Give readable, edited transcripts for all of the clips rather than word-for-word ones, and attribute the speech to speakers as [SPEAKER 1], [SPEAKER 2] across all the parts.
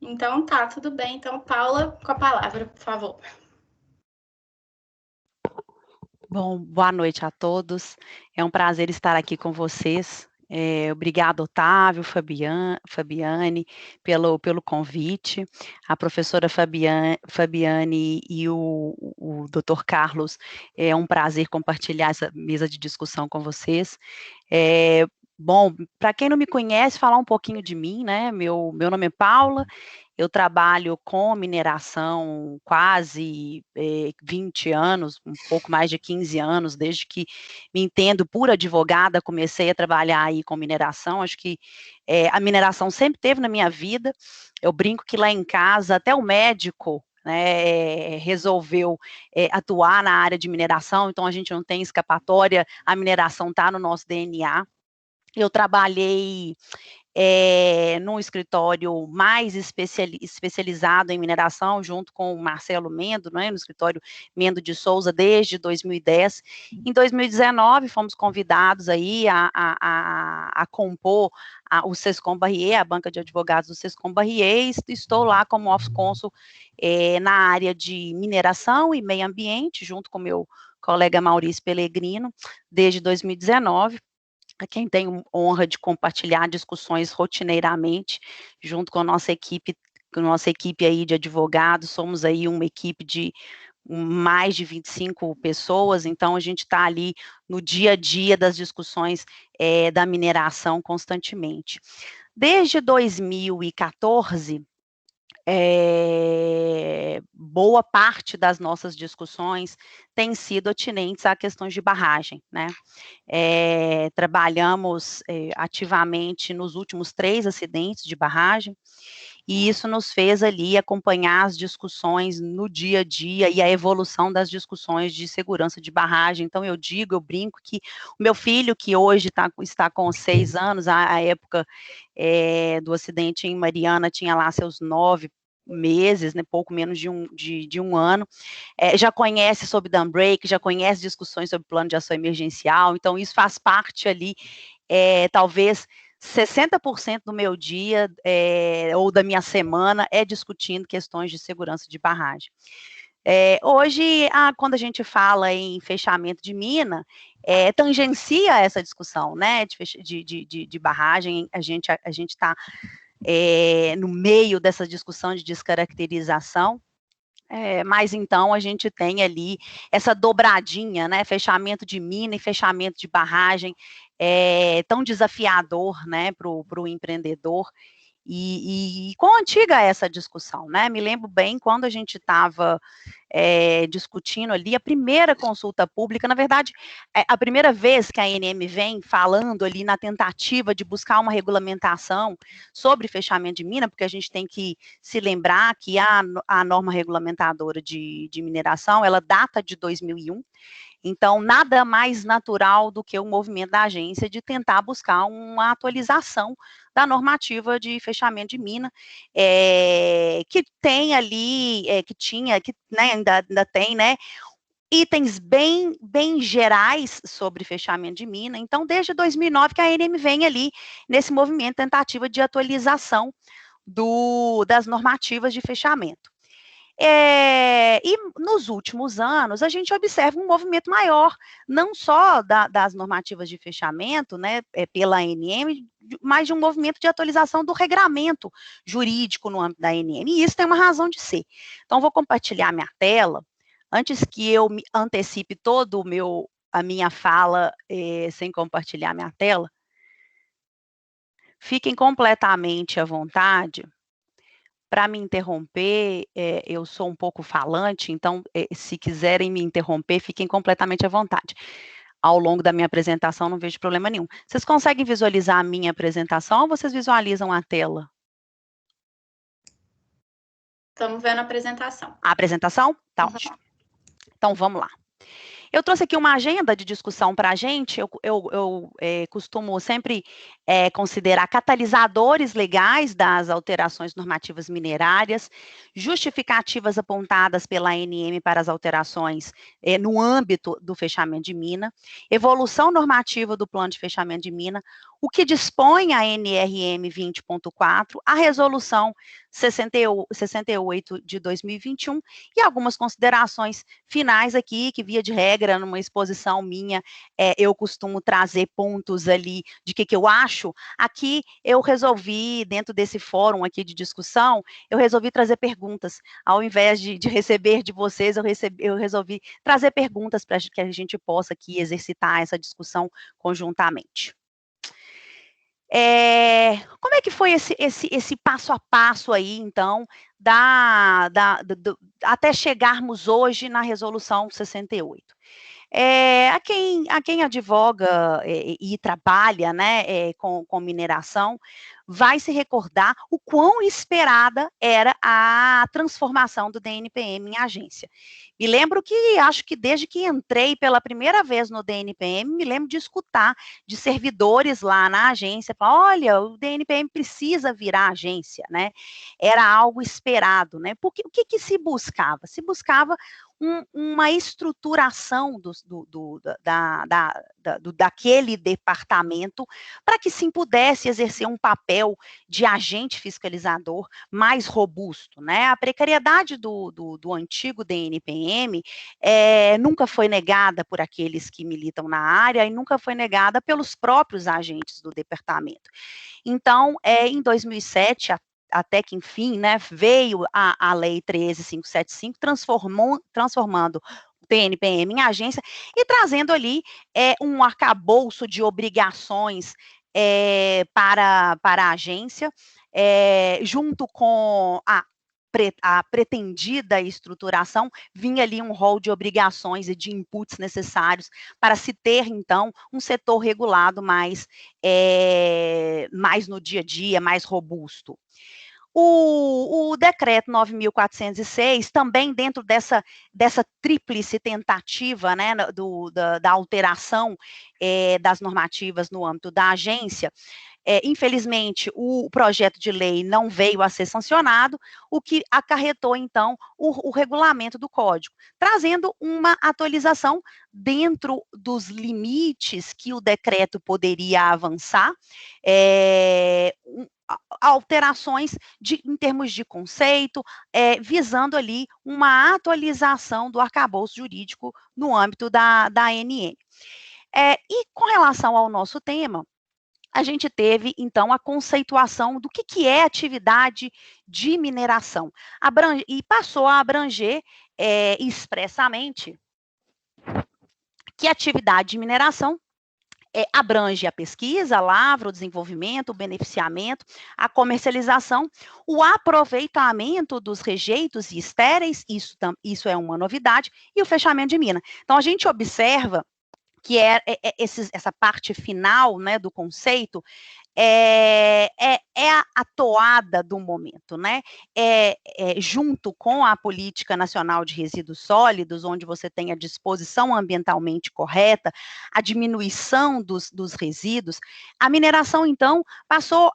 [SPEAKER 1] Então tá, tudo bem. Então, Paula, com a palavra, por favor.
[SPEAKER 2] Bom, boa noite a todos. É um prazer estar aqui com vocês. Obrigado, Otávio, Fabiane, pelo convite. A professora Fabiane e o Dr. Carlos, é um prazer compartilhar essa mesa de discussão com vocês. Bom, para quem não me conhece, falar um pouquinho de mim, né? Meu nome é Paula, eu trabalho com mineração quase 20 anos, um pouco mais de 15 anos, desde que me entendo por advogada, comecei a trabalhar aí com mineração, acho que a mineração sempre teve na minha vida, eu brinco que lá em casa, até o médico, né, resolveu atuar na área de mineração, então a gente não tem escapatória, a mineração está no nosso DNA. Eu trabalhei num escritório mais especializado em mineração, junto com o Marcelo Mendo, né, no escritório Mendo de Souza, desde 2010. Em 2019, fomos convidados aí a compor o Sescom Barrier, a banca de advogados do Sescom Barrier, e estou lá como office counsel na área de mineração e meio ambiente, junto com meu colega Maurício Pellegrino, desde 2019. A quem tenho honra de compartilhar discussões rotineiramente, junto com a nossa equipe aí de advogados, somos aí uma equipe de mais de 25 pessoas, então a gente está ali no dia a dia das discussões da mineração constantemente. Desde 2014, boa parte das nossas discussões tem sido atinentes a questões de barragem, né? Trabalhamos ativamente nos últimos 3 acidentes de barragem, e isso nos fez ali acompanhar as discussões no dia a dia e a evolução das discussões de segurança de barragem. Então, eu brinco que o meu filho, que hoje está com 6 anos, a época do acidente em Mariana tinha lá seus 9 meses, né, pouco menos de um ano, já conhece sobre dam break, já conhece discussões sobre plano de ação emergencial, então isso faz parte ali, talvez 60% do meu dia ou da minha semana é discutindo questões de segurança de barragem. Hoje, quando a gente fala em fechamento de mina, tangencia essa discussão, né, de barragem, a gente está no meio dessa discussão de descaracterização, mas então a gente tem ali essa dobradinha, né, fechamento de mina e fechamento de barragem, tão desafiador, né, para o empreendedor, e quão antiga é essa discussão, né? Me lembro bem quando a gente estava discutindo ali a primeira consulta pública, na verdade, a primeira vez que a ANM vem falando ali na tentativa de buscar uma regulamentação sobre fechamento de mina, porque a gente tem que se lembrar que a norma regulamentadora de mineração, ela data de 2001, então, nada mais natural do que o movimento da agência de tentar buscar uma atualização da normativa de fechamento de mina, que tem ali, né, ainda tem, né, itens bem gerais sobre fechamento de mina. Então, desde 2009 que a ANM vem ali nesse movimento, tentativa de atualização das normativas de fechamento. E nos últimos anos, a gente observa um movimento maior, não só das normativas de fechamento, né, pela ANM, mas de um movimento de atualização do regramento jurídico no âmbito da ANM, e isso tem uma razão de ser. Então, vou compartilhar minha tela, antes que eu me antecipe a minha fala sem compartilhar minha tela, fiquem completamente à vontade para me interromper, eu sou um pouco falante, então, se quiserem me interromper, fiquem completamente à vontade. Ao longo da minha apresentação, não vejo problema nenhum. Vocês conseguem visualizar a minha apresentação ou vocês visualizam a tela?
[SPEAKER 1] Estamos vendo a apresentação.
[SPEAKER 2] A apresentação? Tá ótimo. Então, vamos lá. Eu trouxe aqui uma agenda de discussão para a gente, eu costumo sempre considerar catalisadores legais das alterações normativas minerárias, justificativas apontadas pela ANM para as alterações no âmbito do fechamento de mina, evolução normativa do plano de fechamento de mina, o que dispõe a NRM 20.4, a resolução 68 de 2021 e algumas considerações finais aqui, que via de regra, numa exposição minha, eu costumo trazer pontos ali de que eu acho. Aqui eu resolvi, dentro desse fórum aqui de discussão, eu resolvi trazer perguntas. Ao invés de receber de vocês, eu resolvi trazer perguntas para que a gente possa aqui exercitar essa discussão conjuntamente. Como é que foi esse passo a passo aí, então, até chegarmos hoje na resolução 68? A quem advoga e trabalha, né, com mineração, vai se recordar o quão esperada era a transformação do DNPM em agência. Me lembro que, acho que desde que entrei pela primeira vez no DNPM, me lembro de escutar de servidores lá na agência, falar, olha, o DNPM precisa virar agência, né? Era algo esperado, né? Porque o que se buscava? Se buscava uma estruturação daquele departamento para que sim pudesse exercer um papel de agente fiscalizador mais robusto, né? A precariedade do antigo DNPM nunca foi negada por aqueles que militam na área e nunca foi negada pelos próprios agentes do departamento. Então, em 2007, até que, enfim, né, veio a Lei 13.575, transformando o DNPM em agência e trazendo ali um arcabouço de obrigações para a agência, junto com a pretendida estruturação, vinha ali um rol de obrigações e de inputs necessários para se ter, então, um setor regulado mais no dia a dia, mais robusto. O decreto 9.406, também dentro dessa tríplice tentativa, né, da alteração das normativas no âmbito da agência, infelizmente, o projeto de lei não veio a ser sancionado, o que acarretou, então, o regulamento do Código, trazendo uma atualização dentro dos limites que o decreto poderia avançar, alterações em termos de conceito, visando ali uma atualização do arcabouço jurídico no âmbito da ANM. E com relação ao nosso tema, a gente teve, então, a conceituação do que é atividade de mineração, e passou a abranger expressamente que atividade de mineração abrange a pesquisa, a lavra, o desenvolvimento, o beneficiamento, a comercialização, o aproveitamento dos rejeitos e estéreis, isso é uma novidade, e o fechamento de mina. Então, a gente observa que essa parte final, né, do conceito, a toada do momento, né? Junto com a Política Nacional de Resíduos Sólidos, onde você tem a disposição ambientalmente correta, a diminuição dos resíduos, a mineração, então, passou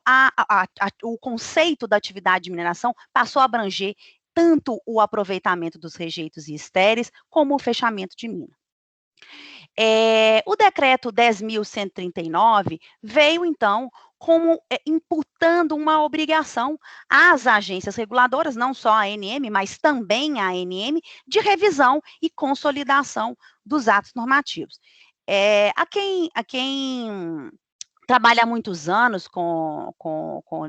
[SPEAKER 2] o conceito da atividade de mineração passou a abranger tanto o aproveitamento dos rejeitos e estéreis, como o fechamento de mina. O decreto 10.139 veio, então, como imputando uma obrigação às agências reguladoras, não só a ANM, mas também a ANM, de revisão e consolidação dos atos normativos. A quem trabalha há muitos anos com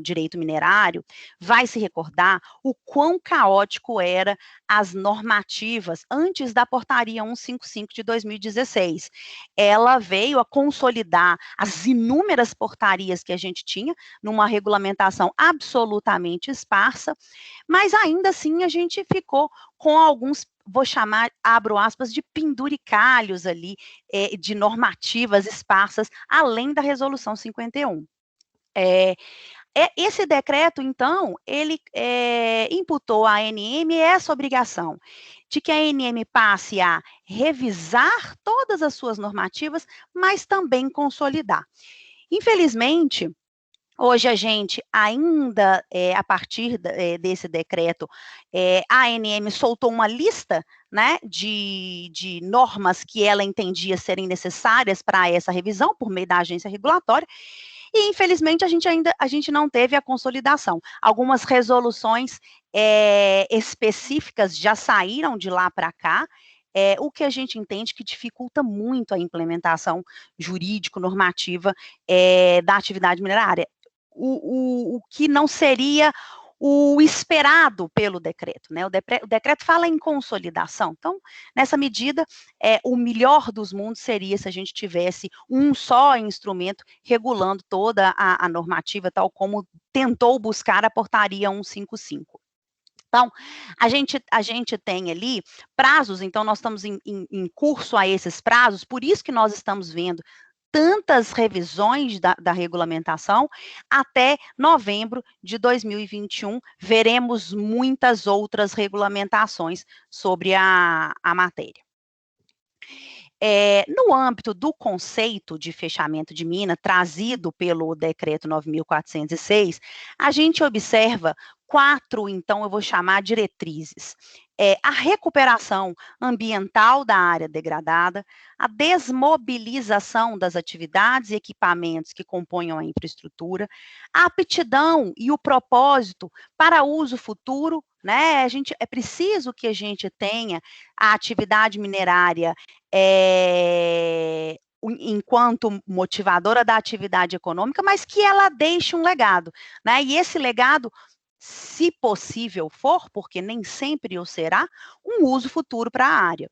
[SPEAKER 2] direito minerário, vai se recordar o quão caótico eram as normativas antes da portaria 155 de 2016. Ela veio a consolidar as inúmeras portarias que a gente tinha, numa regulamentação absolutamente esparsa, mas ainda assim a gente ficou com alguns, vou chamar, abro aspas, de penduricalhos ali, de normativas esparsas, além da resolução 51. Esse decreto, então, ele imputou à ANM essa obrigação de que a ANM passe a revisar todas as suas normativas, mas também consolidar. Infelizmente, hoje a gente ainda, a partir desse decreto, a ANM soltou uma lista, né, de normas que ela entendia serem necessárias para essa revisão, por meio da agência regulatória, e infelizmente a gente não teve a consolidação. Algumas resoluções específicas já saíram de lá para cá, o que a gente entende que dificulta muito a implementação jurídico-normativa da atividade minerária. O que não seria o esperado pelo decreto, né? O decreto fala em consolidação. Então, nessa medida, o melhor dos mundos seria se a gente tivesse um só instrumento regulando toda a normativa, tal como tentou buscar a portaria 155. Então, a gente tem ali prazos, então nós estamos em curso a esses prazos, por isso que nós estamos vendo tantas revisões da regulamentação, até novembro de 2021, veremos muitas outras regulamentações sobre a matéria. No âmbito do conceito de fechamento de mina, trazido pelo decreto 9.406, a gente observa 4, então, eu vou chamar diretrizes. A recuperação ambiental da área degradada, a desmobilização das atividades e equipamentos que compõem a infraestrutura, a aptidão e o propósito para uso futuro, né? É preciso que a gente tenha a atividade minerária enquanto motivadora da atividade econômica, mas que ela deixe um legado, né? E esse legado, se possível for, porque nem sempre o será, um uso futuro para a área.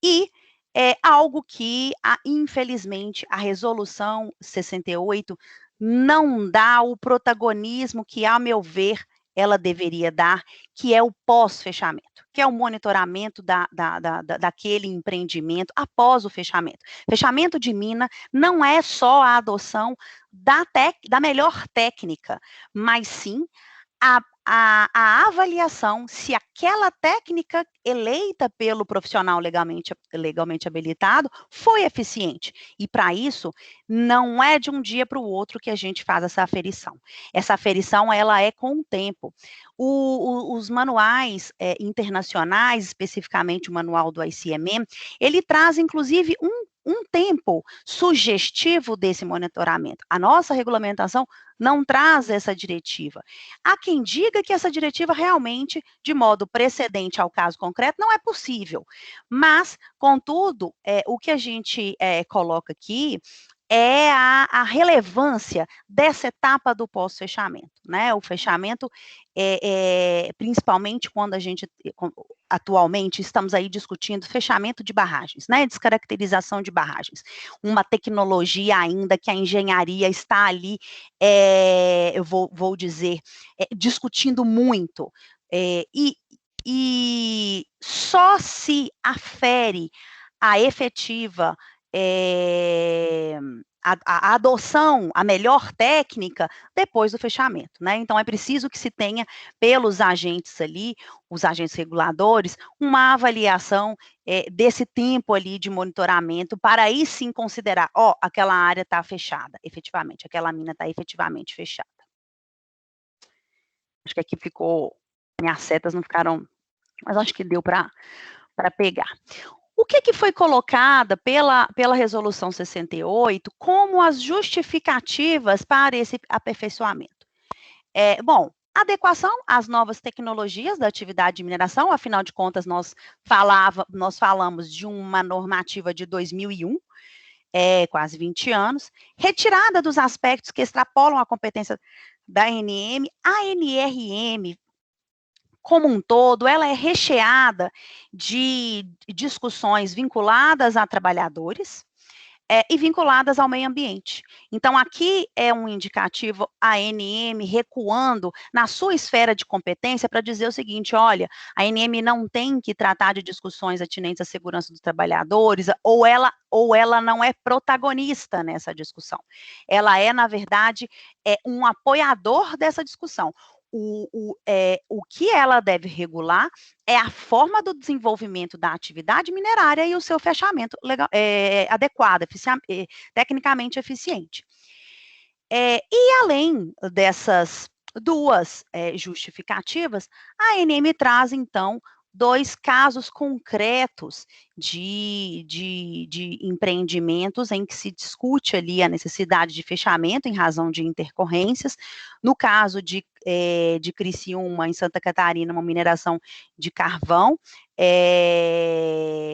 [SPEAKER 2] E é algo que, infelizmente, a resolução 68 não dá o protagonismo que, a meu ver, ela deveria dar, que é o pós-fechamento, que é o monitoramento daquele empreendimento após o fechamento. Fechamento de mina não é só a adoção da melhor técnica, mas sim a avaliação se aquela técnica eleita pelo profissional legalmente habilitado foi eficiente. E para isso, não é de um dia para o outro que a gente faz essa aferição. Essa aferição, ela é com o tempo. Os manuais internacionais, especificamente o manual do ICMM, ele traz, inclusive, um tempo sugestivo desse monitoramento. A nossa regulamentação não traz essa diretiva. Há quem diga que essa diretiva realmente, de modo precedente ao caso concreto, não é possível. Mas, contudo, o que a gente coloca aqui é a relevância dessa etapa do pós-fechamento, né? O fechamento, principalmente quando a gente, atualmente, estamos aí discutindo fechamento de barragens, né? Descaracterização de barragens. Uma tecnologia ainda que a engenharia está ali, eu vou dizer, discutindo muito. E só se afere a efetiva a adoção, a melhor técnica, depois do fechamento, né? Então, é preciso que se tenha, pelos agentes ali, os agentes reguladores, uma avaliação desse tempo ali de monitoramento, para aí sim considerar, aquela área está fechada, efetivamente, aquela mina está efetivamente fechada. Acho que aqui ficou, minhas setas não ficaram, mas acho que deu para pegar. O que foi colocada pela resolução 68 como as justificativas para esse aperfeiçoamento? Bom, adequação às novas tecnologias da atividade de mineração, afinal de contas, nós falamos de uma normativa de 2001, quase 20 anos, retirada dos aspectos que extrapolam a competência da ANM, a NRM, como um todo, ela é recheada de discussões vinculadas a trabalhadores e vinculadas ao meio ambiente. Então, aqui é um indicativo, a ANM recuando na sua esfera de competência para dizer o seguinte, olha, a ANM não tem que tratar de discussões atinentes à segurança dos trabalhadores, ou ela não é protagonista nessa discussão. Ela é, na verdade, um apoiador dessa discussão. O que ela deve regular é a forma do desenvolvimento da atividade minerária e o seu fechamento adequado, tecnicamente eficiente. E além dessas duas justificativas, a ANM traz, então, 2 casos concretos de empreendimentos em que se discute ali a necessidade de fechamento em razão de intercorrências. No caso de Criciúma, em Santa Catarina, uma mineração de carvão,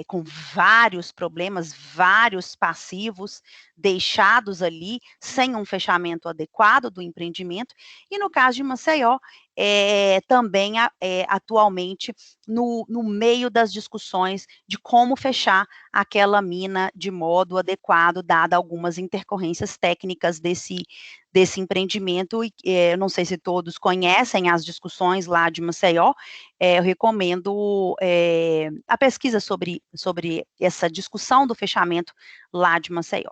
[SPEAKER 2] com vários problemas, vários passivos deixados ali, sem um fechamento adequado do empreendimento, e no caso de Maceió, também atualmente no meio das discussões de como fechar aquela mina de modo adequado, dada algumas intercorrências técnicas desse empreendimento. Eu não sei se todos conhecem as discussões lá de Maceió, eu recomendo a pesquisa sobre essa discussão do fechamento lá de Maceió.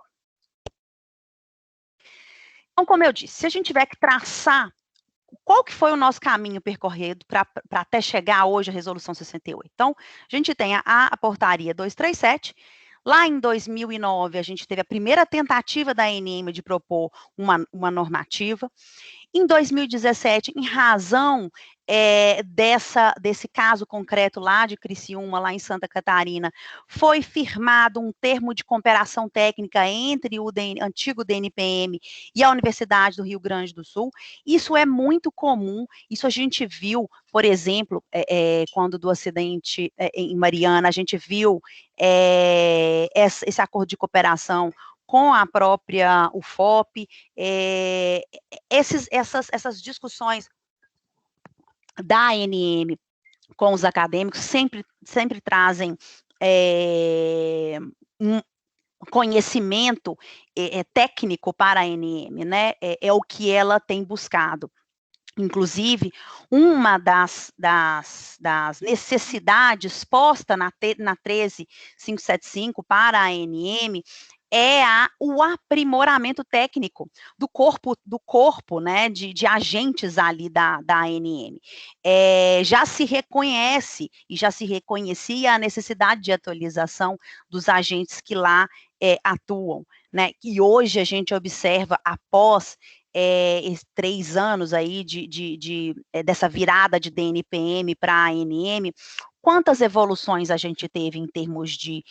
[SPEAKER 2] Então, como eu disse, se a gente tiver que traçar qual que foi o nosso caminho percorrido para até chegar hoje à Resolução 68? Então, a gente tem a portaria 237, lá em 2009, a gente teve a primeira tentativa da ANM de propor uma normativa. Em 2017, em razão desse caso concreto lá de Criciúma, lá em Santa Catarina, foi firmado um termo de cooperação técnica entre o antigo DNPM e a Universidade do Rio Grande do Sul. Isso é muito comum, isso a gente viu, por exemplo, quando do acidente em Mariana, a gente viu esse acordo de cooperação com a própria UFOP, essas discussões da ANM com os acadêmicos sempre trazem um conhecimento técnico para a ANM, né? É o que ela tem buscado. Inclusive, uma das necessidades posta na 13575 para a ANM é o aprimoramento técnico do corpo, né, de agentes ali da ANM. Já se reconhece e já se reconhecia a necessidade de atualização dos agentes que lá atuam, né, e hoje a gente observa, após 3 anos aí dessa virada de DNPM para a ANM, quantas evoluções a gente teve em termos de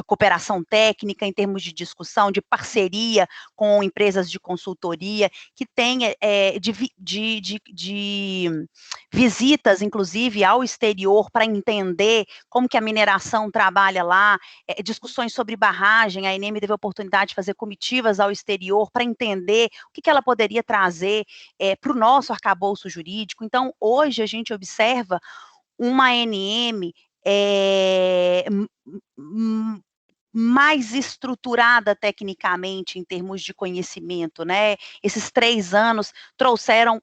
[SPEAKER 2] cooperação técnica, em termos de discussão, de parceria com empresas de consultoria, que tem de visitas, inclusive, ao exterior, para entender como que a mineração trabalha lá, discussões sobre barragem. A ANM teve a oportunidade de fazer comitivas ao exterior para entender o que ela poderia trazer para o nosso arcabouço jurídico. Então, hoje a gente observa uma ANM mais estruturada tecnicamente em termos de conhecimento, né? Esses 3 anos trouxeram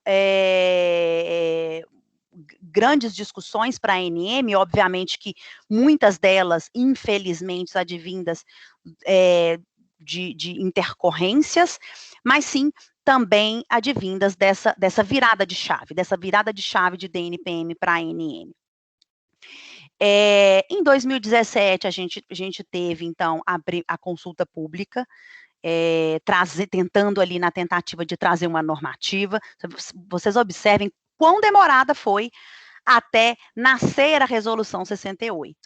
[SPEAKER 2] grandes discussões para a ANM, obviamente que muitas delas, infelizmente, advindas de intercorrências, mas sim também advindas dessa virada de chave de DNPM para a ANM. Em 2017, a gente teve, então, a consulta pública, tentando ali na tentativa de trazer uma normativa. Vocês observem quão demorada foi até nascer a Resolução 68.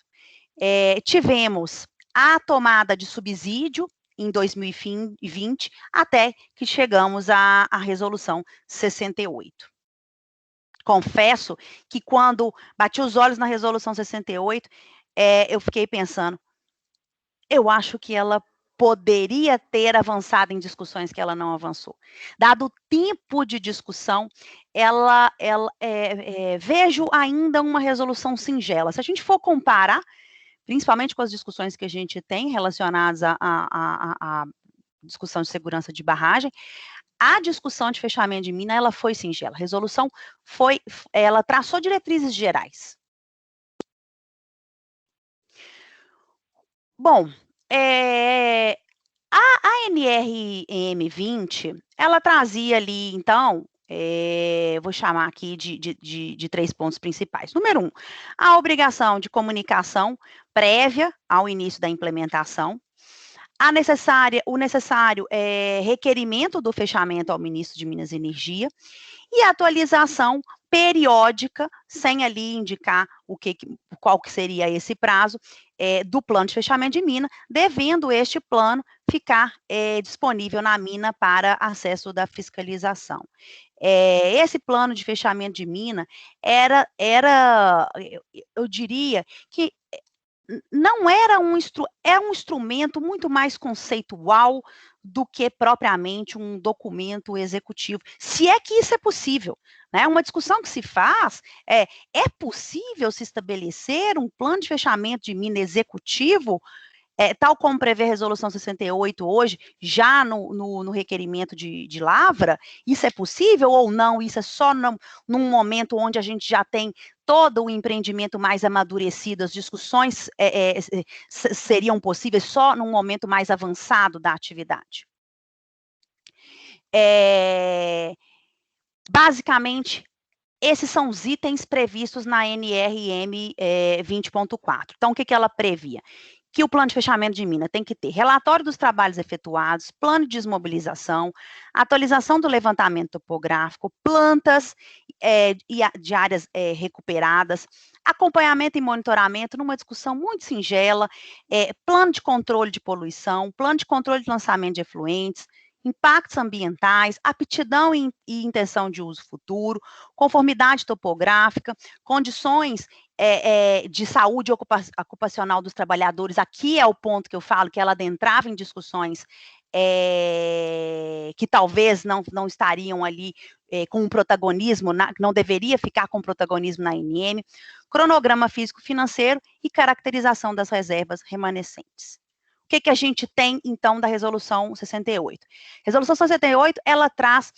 [SPEAKER 2] Tivemos a tomada de subsídio em 2020, até que chegamos à Resolução 68. Confesso que quando bati os olhos na Resolução 68, eu fiquei pensando, eu acho que ela poderia ter avançado em discussões que ela não avançou. Dado o tempo de discussão, vejo ainda uma resolução singela. Se a gente for comparar, principalmente com as discussões que a gente tem relacionadas à discussão de segurança de barragem, a discussão de fechamento de mina, ela foi singela. A resolução ela traçou diretrizes gerais. Bom, a NRM 20, ela trazia ali, então, vou chamar aqui de 3 pontos principais. Número 1, a obrigação de comunicação prévia ao início da implementação, o necessário requerimento do fechamento ao ministro de Minas e Energia e atualização periódica, sem ali indicar qual que seria esse prazo, do plano de fechamento de mina, devendo este plano ficar disponível na mina para acesso da fiscalização. Esse plano de fechamento de mina eu diria que não era é um instrumento muito mais conceitual do que propriamente um documento executivo, se é que isso é possível, né? Uma discussão que se faz é possível se estabelecer um plano de fechamento de mina executivo, tal como prevê a resolução 68 hoje, já no requerimento de lavra? Isso é possível ou não? Isso é só num momento onde a gente já tem todo o empreendimento mais amadurecido, as discussões seriam possíveis só num momento mais avançado da atividade? Basicamente, esses são os itens previstos na NRM 20.4. Então, o que ela previa? Que o plano de fechamento de mina tem que ter relatório dos trabalhos efetuados, plano de desmobilização, atualização do levantamento topográfico, plantas de áreas recuperadas, acompanhamento e monitoramento numa discussão muito singela, plano de controle de poluição, plano de controle de lançamento de efluentes, impactos ambientais, aptidão e intenção de uso futuro, conformidade topográfica, condições de saúde ocupacional dos trabalhadores. Aqui é o ponto que eu falo que ela adentrava em discussões que talvez não estariam ali com um protagonismo, não deveria ficar com protagonismo na ANM, cronograma físico-financeiro e caracterização das reservas remanescentes. O que a gente tem, então, da Resolução 68? Resolução 68, ela traz,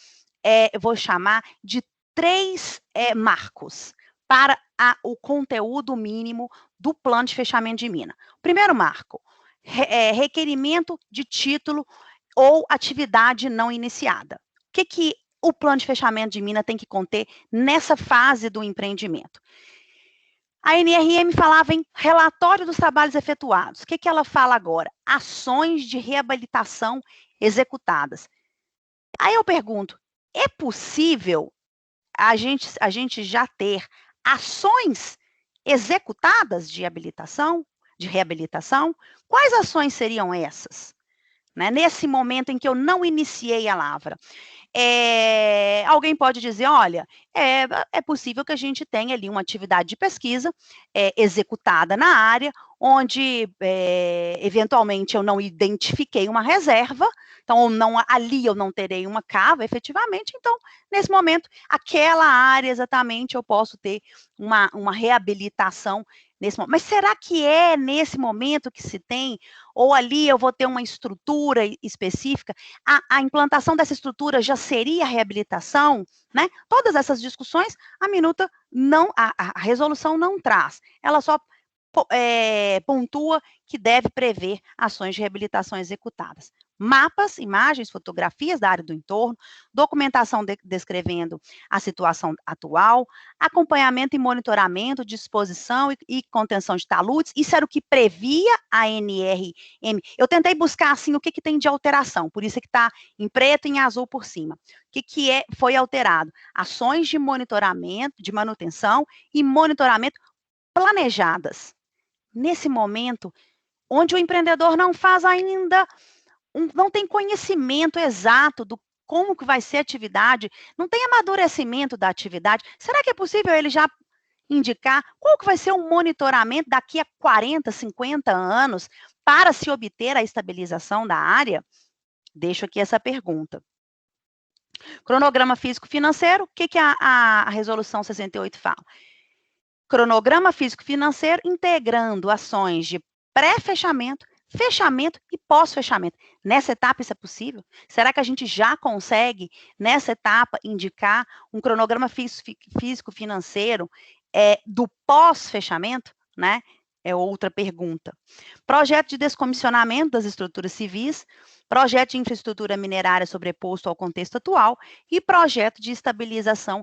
[SPEAKER 2] vou chamar de 3 marcos para o conteúdo mínimo do plano de fechamento de mina. O primeiro marco, requerimento de título ou atividade não iniciada. O que o plano de fechamento de mina tem que conter nessa fase do empreendimento? A NRM falava em relatório dos trabalhos efetuados. O que ela fala agora? Ações de reabilitação executadas. Aí eu pergunto, é possível a gente já ter ações executadas de reabilitação? Quais ações seriam essas? Né? Nesse momento em que eu não iniciei a lavra. Alguém pode dizer, olha, é possível que a gente tenha ali uma atividade de pesquisa executada na área, onde eventualmente eu não identifiquei uma reserva, então ali eu não terei uma cava efetivamente, então nesse momento, aquela área exatamente eu posso ter uma reabilitação nesse momento. Mas será que é nesse momento que se tem? Ou ali eu vou ter uma estrutura específica? A implantação dessa estrutura já seria reabilitação? Né? Todas essas discussões, a resolução não traz. Ela só pontua que deve prever ações de reabilitação executadas. Mapas, imagens, fotografias da área do entorno, documentação descrevendo a situação atual, acompanhamento e monitoramento, disposição e contenção de taludes. Isso era o que previa a NRM. Eu tentei buscar, assim, o que tem de alteração, por isso é que está em preto e em azul por cima. O que foi alterado? Ações de monitoramento, de manutenção e monitoramento planejadas. Nesse momento, onde o empreendedor não faz ainda, não tem conhecimento exato do como que vai ser a atividade, não tem amadurecimento da atividade, será que é possível ele já indicar qual que vai ser o monitoramento daqui a 40, 50 anos para se obter a estabilização da área? Deixo aqui essa pergunta. Cronograma físico-financeiro, o que a resolução 68 fala? Cronograma físico-financeiro integrando ações de pré-fechamento, fechamento e pós-fechamento. Nessa etapa isso é possível? Será que a gente já consegue, nessa etapa, indicar um cronograma físico-financeiro do pós-fechamento? Né? É outra pergunta. Projeto de descomissionamento das estruturas civis, projeto de infraestrutura minerária sobreposto ao contexto atual e projeto de estabilização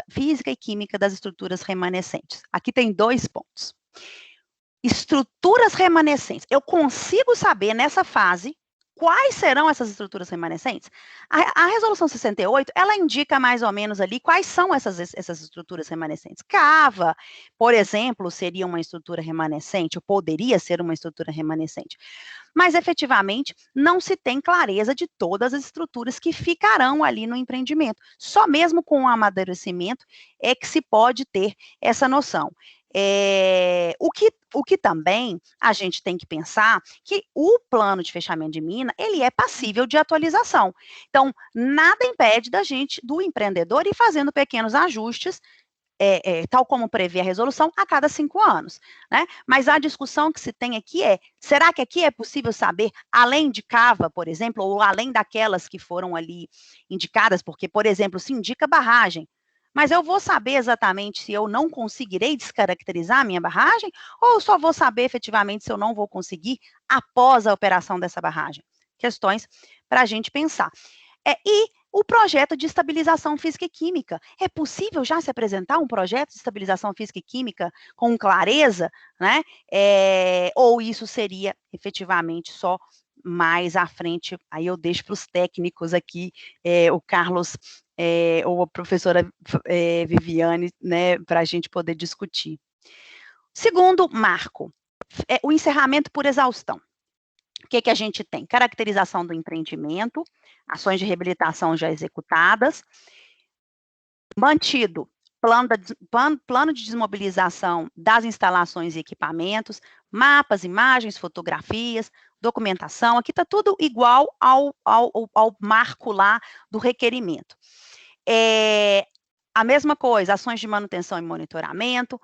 [SPEAKER 2] física e química das estruturas remanescentes. Aqui tem 2 pontos. estruturas remanescentes. Eu consigo saber nessa fase quais serão essas estruturas remanescentes? A resolução 68, ela indica mais ou menos ali quais são essas estruturas remanescentes. Cava, por exemplo, seria uma estrutura remanescente, ou poderia ser uma estrutura remanescente. Mas, efetivamente, não se tem clareza de todas as estruturas que ficarão ali no empreendimento. Só mesmo com o amadurecimento é que se pode ter essa noção. O que também a gente tem que pensar que o plano de fechamento de mina, ele é passível de atualização. Então, nada impede do empreendedor ir fazendo pequenos ajustes, tal como prevê a resolução, a cada 5 anos, né? Mas a discussão que se tem aqui será que aqui é possível saber, além de cava, por exemplo, ou além daquelas que foram ali indicadas, porque, por exemplo, se indica barragem, mas eu vou saber exatamente se eu não conseguirei descaracterizar a minha barragem, ou só vou saber efetivamente se eu não vou conseguir após a operação dessa barragem? Questões para a gente pensar. E o projeto de estabilização física e química. É possível já se apresentar um projeto de estabilização física e química com clareza, né? Ou isso seria efetivamente só mais à frente? Aí eu deixo para os técnicos aqui, o Carlos ou a professora Viviane, né, para a gente poder discutir. Segundo marco, o encerramento por exaustão. O que a gente tem? Caracterização do empreendimento, ações de reabilitação já executadas, mantido plano de desmobilização das instalações e equipamentos, mapas, imagens, fotografias, documentação, aqui está tudo igual ao marco lá do requerimento. A mesma coisa, ações de manutenção e monitoramento,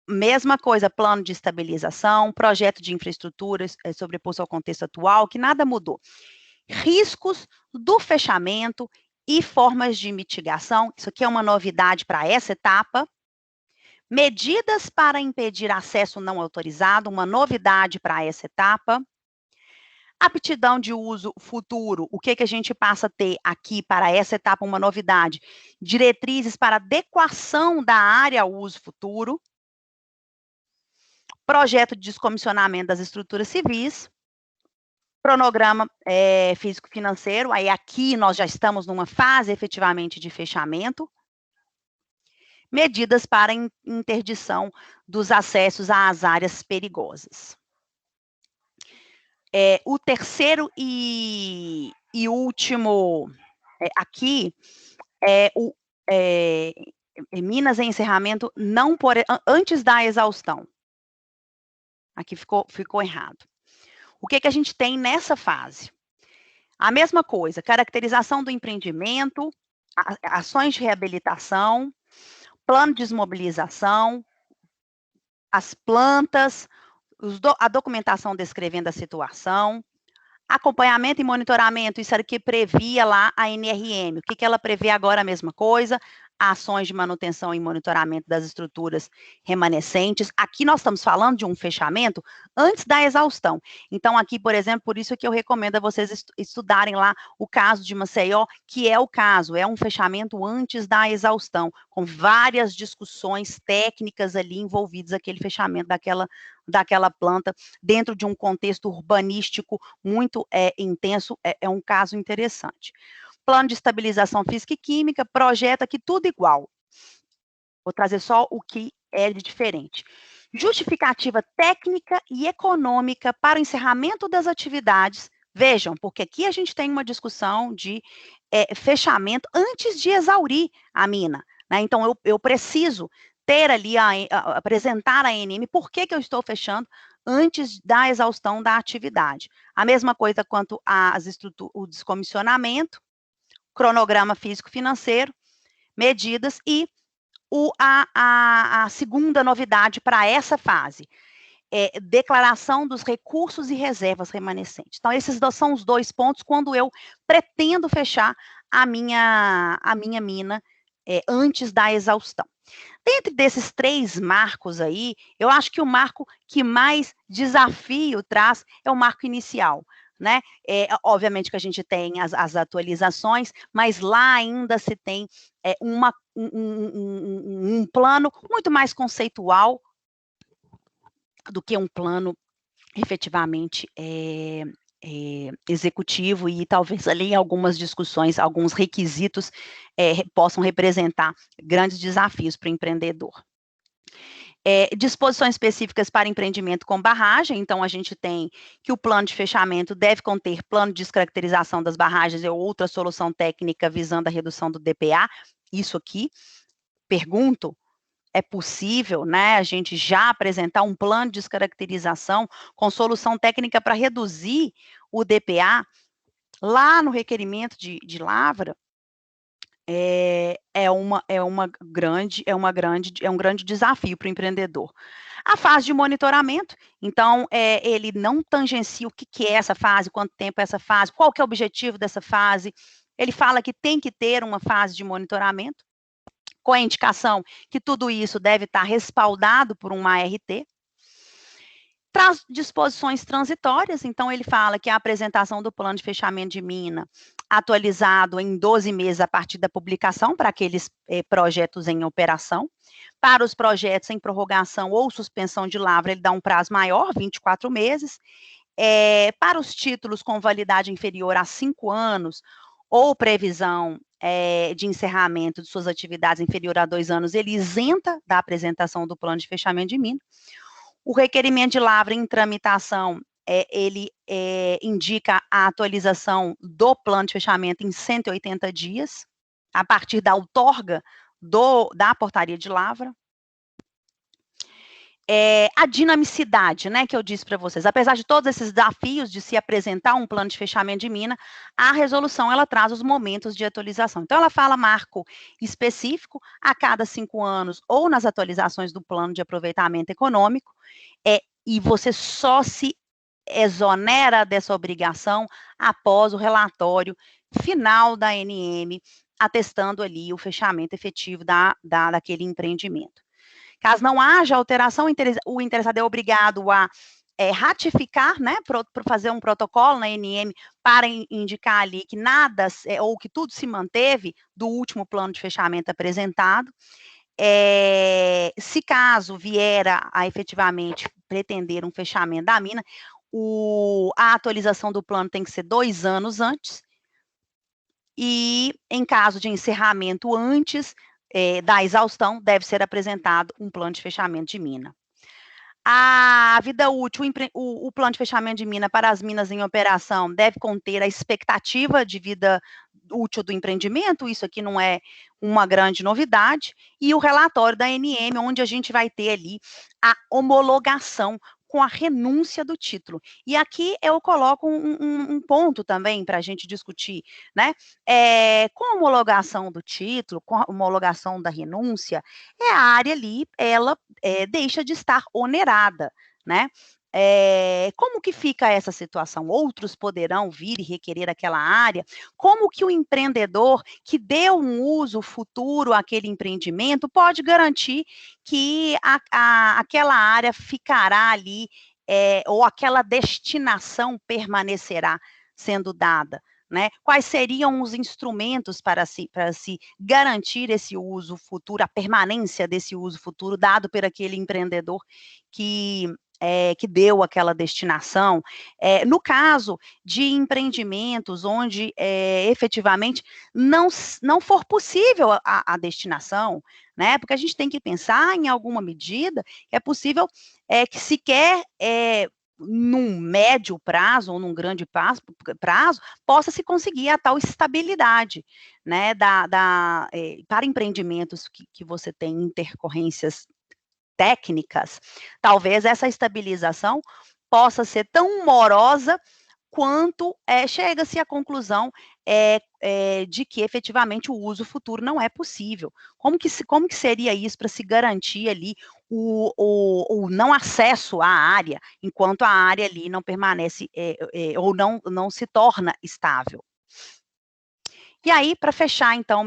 [SPEAKER 2] mesma coisa, plano de estabilização, projeto de infraestruturas sobreposto ao contexto atual, que nada mudou. Riscos do fechamento e formas de mitigação, isso aqui é uma novidade para essa etapa. Medidas para impedir acesso não autorizado, uma novidade para essa etapa. Aptidão de uso futuro, o que a gente passa a ter aqui para essa etapa, uma novidade? Diretrizes para adequação da área ao uso futuro. Projeto de descomissionamento das estruturas civis, cronograma físico-financeiro, aí aqui nós já estamos numa fase efetivamente de fechamento, medidas para interdição dos acessos às áreas perigosas. O terceiro e último aqui é o minas em encerramento não antes da exaustão. Aqui ficou errado. O que a gente tem nessa fase? A mesma coisa, caracterização do empreendimento, ações de reabilitação, plano de desmobilização, as plantas, a documentação descrevendo a situação, acompanhamento e monitoramento, isso era o que previa lá a NRM. O que ela prevê agora? A mesma coisa, ações de manutenção e monitoramento das estruturas remanescentes. Aqui nós estamos falando de um fechamento antes da exaustão. Então, aqui, por exemplo, por isso que eu recomendo a vocês estudarem lá o caso de Maceió, que é o caso, é um fechamento antes da exaustão, com várias discussões técnicas ali envolvidas aquele fechamento daquela planta, dentro de um contexto urbanístico muito intenso, é um caso interessante. Plano de estabilização física e química, projeto aqui tudo igual. Vou trazer só o que é de diferente. Justificativa técnica e econômica para o encerramento das atividades. Vejam, porque aqui a gente tem uma discussão de fechamento antes de exaurir a mina, né? Então, eu preciso ter ali, apresentar a ANM, por que eu estou fechando antes da exaustão da atividade. A mesma coisa quanto o descomissionamento, cronograma físico-financeiro, medidas e a segunda novidade para essa fase, declaração dos recursos e reservas remanescentes. Então, esses são os 2 pontos quando eu pretendo fechar a minha mina antes da exaustão. Dentre desses 3 marcos aí, eu acho que o marco que mais desafio traz é o marco inicial, né? Obviamente que a gente tem as atualizações, mas lá ainda se tem um plano muito mais conceitual do que um plano efetivamente executivo, e talvez ali algumas discussões, alguns requisitos possam representar grandes desafios para o empreendedor. Disposições específicas para empreendimento com barragem, então a gente tem que o plano de fechamento deve conter plano de descaracterização das barragens ou outra solução técnica visando a redução do DPA. Isso aqui, pergunto, é possível, né, a gente já apresentar um plano de descaracterização com solução técnica para reduzir o DPA lá no requerimento de lavra? É um grande desafio para o empreendedor. A fase de monitoramento, então, ele não tangencia o que é essa fase, quanto tempo é essa fase, qual que é o objetivo dessa fase. Ele fala que tem que ter uma fase de monitoramento, com a indicação que tudo isso deve estar respaldado por uma ART. Traz disposições transitórias, então ele fala que a apresentação do plano de fechamento de mina, atualizado em 12 meses a partir da publicação para aqueles projetos em operação. Para os projetos em prorrogação ou suspensão de lavra, ele dá um prazo maior, 24 meses. Para os títulos com validade inferior a 5 anos, ou previsão de encerramento de suas atividades inferior a 2 anos, ele isenta da apresentação do plano de fechamento de mina. O requerimento de lavra em tramitação, ele indica a atualização do plano de fechamento em 180 dias, a partir da outorga da portaria de lavra. A dinamicidade, né, que eu disse para vocês, apesar de todos esses desafios de se apresentar um plano de fechamento de mina, a resolução, ela traz os momentos de atualização. Então, ela fala marco específico a cada 5 anos ou nas atualizações do plano de aproveitamento econômico, e você só se exonera dessa obrigação após o relatório final da ANM, atestando ali o fechamento efetivo daquele empreendimento. Caso não haja alteração, o interessado é obrigado a ratificar, né, para fazer um protocolo na ANM para indicar ali que nada, ou que tudo se manteve do último plano de fechamento apresentado. Se caso vier a efetivamente pretender um fechamento da mina, a atualização do plano tem que ser 2 anos antes, e em caso de encerramento antes da exaustão, deve ser apresentado um plano de fechamento de mina. A vida útil, o plano de fechamento de mina para as minas em operação deve conter a expectativa de vida útil do empreendimento, isso aqui não é uma grande novidade, e o relatório da ANM, onde a gente vai ter ali a homologação com a renúncia do título. E aqui eu coloco um ponto também para a gente discutir, né? Com a homologação do título, com a homologação da renúncia, a área ali, ela deixa de estar onerada, né? Como que fica essa situação? Outros poderão vir e requerer aquela área? Como que o empreendedor que deu um uso futuro àquele empreendimento pode garantir que aquela área ficará ali, ou aquela destinação permanecerá sendo dada? Né? Quais seriam os instrumentos para se garantir esse uso futuro, a permanência desse uso futuro dado por aquele empreendedor que deu aquela destinação? No caso de empreendimentos onde efetivamente não for possível a destinação, né? Porque a gente tem que pensar em alguma medida que é possível que sequer num médio prazo ou num grande prazo, possa se conseguir a tal estabilidade, né, para empreendimentos que você tem intercorrências técnicas, talvez essa estabilização possa ser tão morosa quanto chega-se à conclusão de que efetivamente o uso futuro não é possível. Como que seria isso para se garantir ali o não acesso à área, enquanto a área ali não permanece ou não se torna estável? E aí, para fechar, então,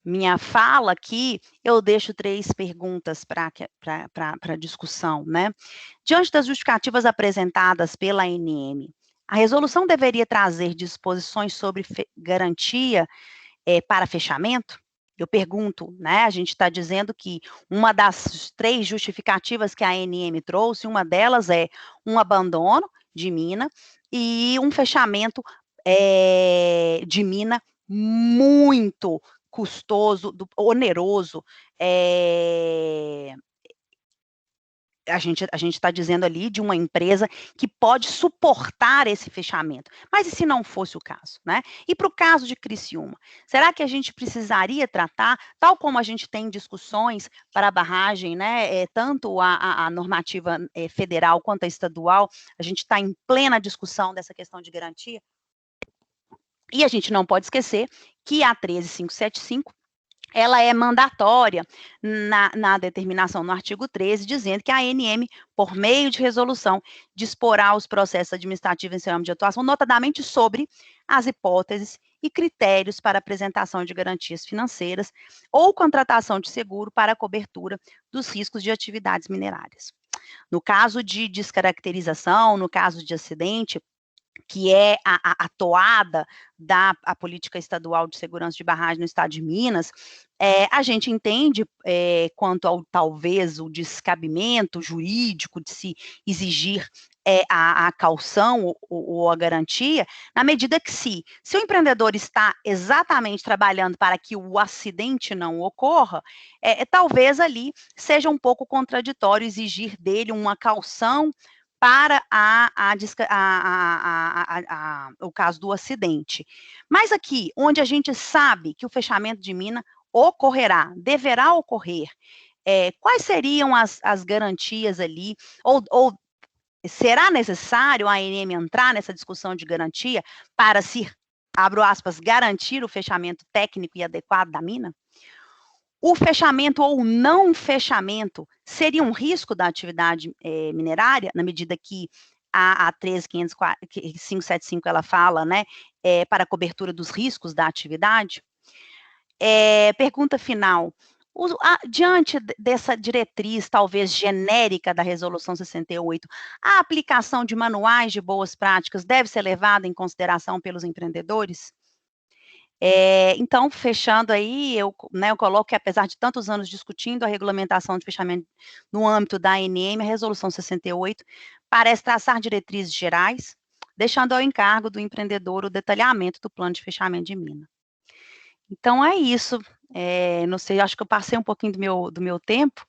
[SPEAKER 2] minha fala aqui, eu deixo 3 perguntas para discussão, né? Diante das justificativas apresentadas pela ANM, a resolução deveria trazer disposições sobre garantia para fechamento? Eu pergunto, né? A gente está dizendo que uma das 3 justificativas que a ANM trouxe, uma delas é um abandono de mina e um fechamento de mina muito custoso, oneroso. A gente está dizendo ali de uma empresa que pode suportar esse fechamento. Mas e se não fosse o caso, né? E para o caso de Criciúma, será que a gente precisaria tratar, tal como a gente tem discussões para a barragem, né? Tanto a normativa federal quanto a estadual, a gente está em plena discussão dessa questão de garantia. E a gente não pode esquecer que a 13575 ela é mandatória na determinação no artigo 13, dizendo que a ANM, por meio de resolução, disporá os processos administrativos em seu âmbito de atuação, notadamente sobre as hipóteses e critérios para apresentação de garantias financeiras ou contratação de seguro para a cobertura dos riscos de atividades minerárias. No caso de descaracterização, no caso de acidente, que é a toada da política estadual de segurança de barragem no estado de Minas, a gente entende quanto ao, talvez, o descabimento jurídico de se exigir a caução ou a garantia, na medida que se o empreendedor está exatamente trabalhando para que o acidente não ocorra, talvez ali seja um pouco contraditório exigir dele uma caução para o caso do acidente. Mas aqui, onde a gente sabe que o fechamento de mina ocorrerá, deverá ocorrer, quais seriam as garantias ali, ou será necessário a ANM entrar nessa discussão de garantia para se, abro aspas, garantir o fechamento técnico e adequado da mina? O fechamento ou não fechamento seria um risco da atividade minerária, na medida que a 13575 ela fala, né, para a cobertura dos riscos da atividade? Pergunta final. Diante dessa diretriz, talvez genérica da Resolução 68, a aplicação de manuais de boas práticas deve ser levada em consideração pelos empreendedores? Então, fechando aí, eu coloco que, apesar de tantos anos discutindo a regulamentação de fechamento no âmbito da ANM, a Resolução 68 parece traçar diretrizes gerais, deixando ao encargo do empreendedor o detalhamento do plano de fechamento de mina. Então, é isso. Não sei, acho que eu passei um pouquinho do meu tempo.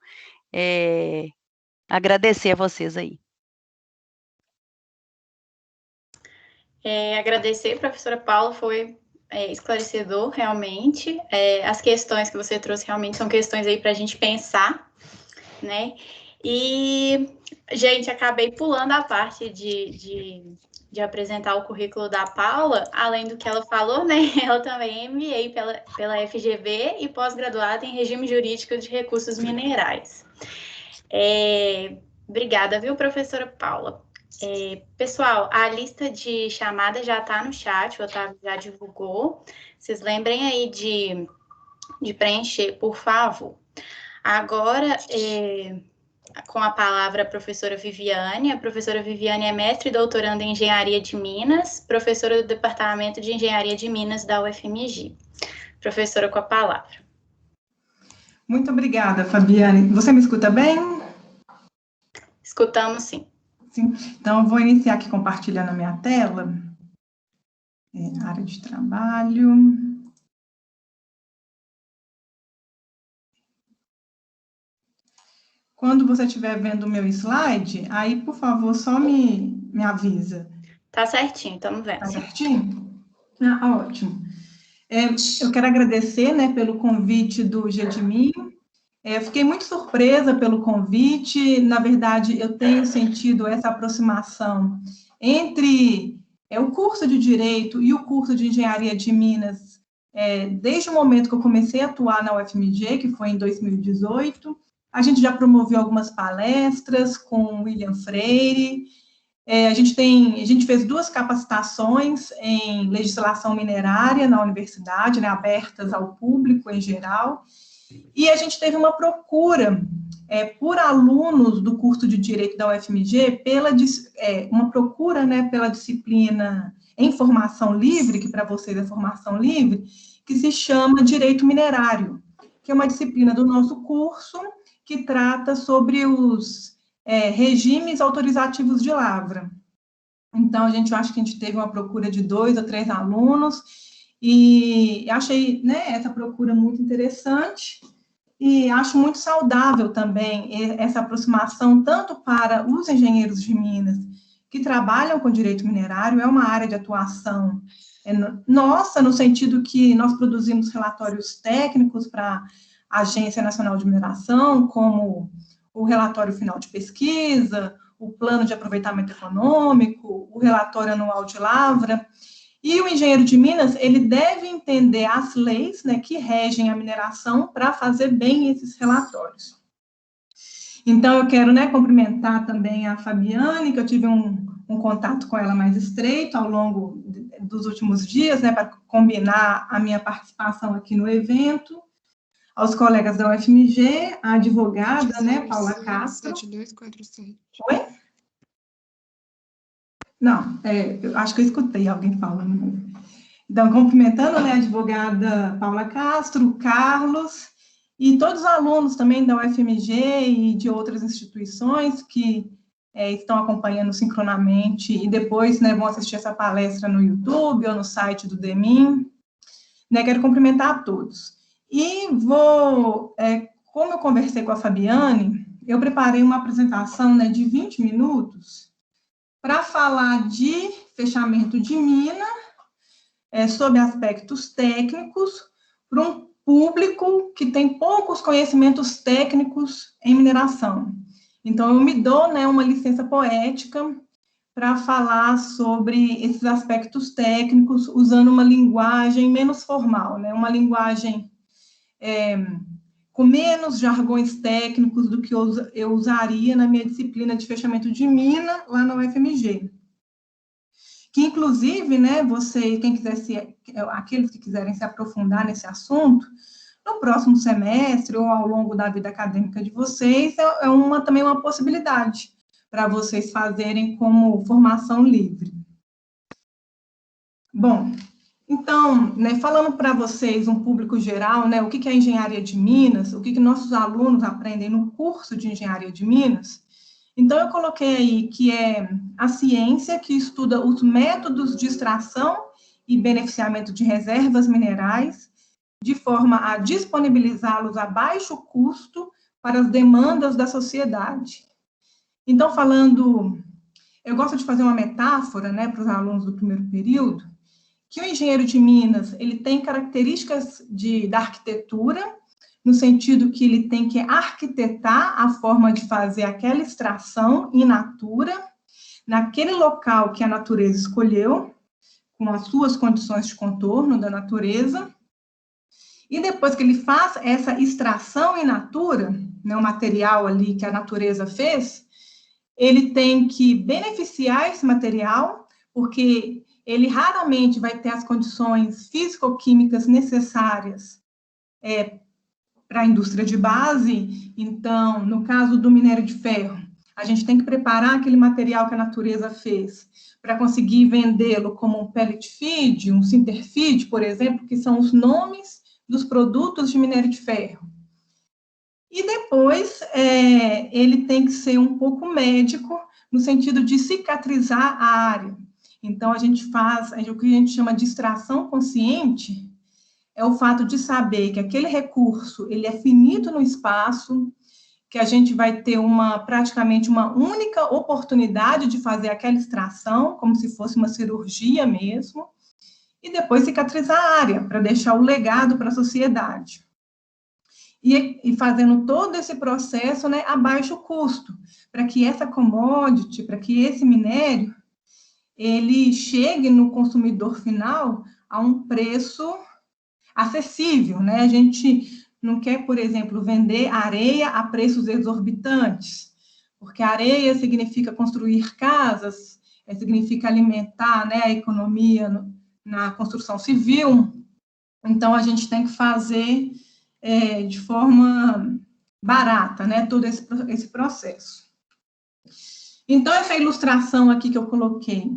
[SPEAKER 2] Agradecer a vocês aí.
[SPEAKER 1] Agradecer, professora Paula, foi esclarecedor, realmente. As questões que você trouxe realmente são questões aí para a gente pensar, né? E, gente, acabei pulando a parte de apresentar o currículo da Paula, além do que ela falou, né? Ela também é MBA pela FGV e pós-graduada em regime jurídico de recursos minerais. Obrigada, viu, professora Paula? Pessoal, a lista de chamadas já está no chat, o Otávio já divulgou. Vocês lembrem aí de preencher, por favor. Agora, com a palavra a professora Viviane. A professora Viviane é mestre e doutoranda em Engenharia de Minas, professora do Departamento de Engenharia de Minas da UFMG. Professora, com a palavra.
[SPEAKER 3] Muito obrigada, Fabiane. Você me escuta bem?
[SPEAKER 1] Escutamos, sim.
[SPEAKER 3] Sim. Então, eu vou iniciar aqui compartilhando a minha tela. Área de trabalho. Quando você estiver vendo o meu slide, aí, por favor, só me avisa.
[SPEAKER 1] Tá certinho, estamos vendo.
[SPEAKER 3] Tá certinho? Ótimo. Eu quero agradecer, né, pelo convite do Gedmin. Fiquei muito surpresa pelo convite. Na verdade, eu tenho sentido essa aproximação entre o curso de Direito e o curso de Engenharia de Minas, desde o momento que eu comecei a atuar na UFMG, que foi em 2018. A gente já promoveu algumas palestras com William Freire. A gente fez 2 capacitações em legislação minerária na universidade, né, abertas ao público em geral. E a gente teve uma procura por alunos do curso de Direito da UFMG, uma procura, né, pela disciplina em formação livre, que para vocês é formação livre, que se chama Direito Minerário, que é uma disciplina do nosso curso que trata sobre os regimes autorizativos de lavra. Então, eu acho que a gente teve uma procura de 2 ou 3 alunos, e achei, né, essa procura muito interessante, e acho muito saudável também essa aproximação, tanto para os engenheiros de Minas que trabalham com direito minerário, é uma área de atuação nossa, no sentido que nós produzimos relatórios técnicos para a Agência Nacional de Mineração, como o relatório final de pesquisa, o plano de aproveitamento econômico, o relatório anual de lavra, e o engenheiro de Minas, ele deve entender as leis, né, que regem a mineração para fazer bem esses relatórios. Então, eu quero, né, cumprimentar também a Fabiane, que eu tive um contato com ela mais estreito ao longo dos últimos dias, né, para combinar a minha participação aqui no evento, aos colegas da UFMG, a advogada, né, Paula Castro.
[SPEAKER 4] 7247.
[SPEAKER 3] Oi? Não, eu acho que eu escutei alguém falando. Então, cumprimentando, né, a advogada Paula Castro, o Carlos, e todos os alunos também da UFMG e de outras instituições que estão acompanhando sincronamente e depois, né, vão assistir essa palestra no YouTube ou no site do DEMIN. Né, quero cumprimentar a todos. E como eu conversei com a Fabiane, eu preparei uma apresentação, né, de 20 minutos para falar de fechamento de mina, sobre aspectos técnicos, para um público que tem poucos conhecimentos técnicos em mineração. Então, eu me dou, né, uma licença poética para falar sobre esses aspectos técnicos, usando uma linguagem menos formal, né, uma linguagem com menos jargões técnicos do que eu usaria na minha disciplina de fechamento de mina lá na UFMG. Que, inclusive, né, aqueles que quiserem se aprofundar nesse assunto, no próximo semestre ou ao longo da vida acadêmica de vocês, também uma possibilidade para vocês fazerem como formação livre. Bom, então, né, falando para vocês, um público geral, né, o que é engenharia de Minas, o que nossos alunos aprendem no curso de engenharia de Minas. Então, eu coloquei aí que é a ciência que estuda os métodos de extração e beneficiamento de reservas minerais, de forma a disponibilizá-los a baixo custo para as demandas da sociedade. Então, eu gosto de fazer uma metáfora, né, para os alunos do primeiro período, que o engenheiro de Minas, ele tem características da arquitetura, no sentido que ele tem que arquitetar a forma de fazer aquela extração in natura, naquele local que a natureza escolheu, com as suas condições de contorno da natureza, e depois que ele faz essa extração in natura, né, o material ali que a natureza fez, ele tem que beneficiar esse material, porque ele raramente vai ter as condições físico-químicas necessárias para a indústria de base. Então, no caso do minério de ferro, a gente tem que preparar aquele material que a natureza fez para conseguir vendê-lo como um pellet feed, um sinter feed, por exemplo, que são os nomes dos produtos de minério de ferro. E depois, ele tem que ser um pouco médico, no sentido de cicatrizar a área. Então, a gente faz o que a gente chama de extração consciente, é o fato de saber que aquele recurso, ele é finito no espaço, que a gente vai ter praticamente uma única oportunidade de fazer aquela extração, como se fosse uma cirurgia mesmo, e depois cicatrizar a área, para deixar o legado para a sociedade. E fazendo todo esse processo, né, a baixo custo, para que essa commodity, para que esse minério, ele chegue no consumidor final a um preço acessível, né? A gente não quer, por exemplo, vender areia a preços exorbitantes, porque areia significa construir casas, significa alimentar, né, a economia na construção civil. Então, a gente tem que fazer de forma barata, né, todo esse processo. Então, essa ilustração aqui que eu coloquei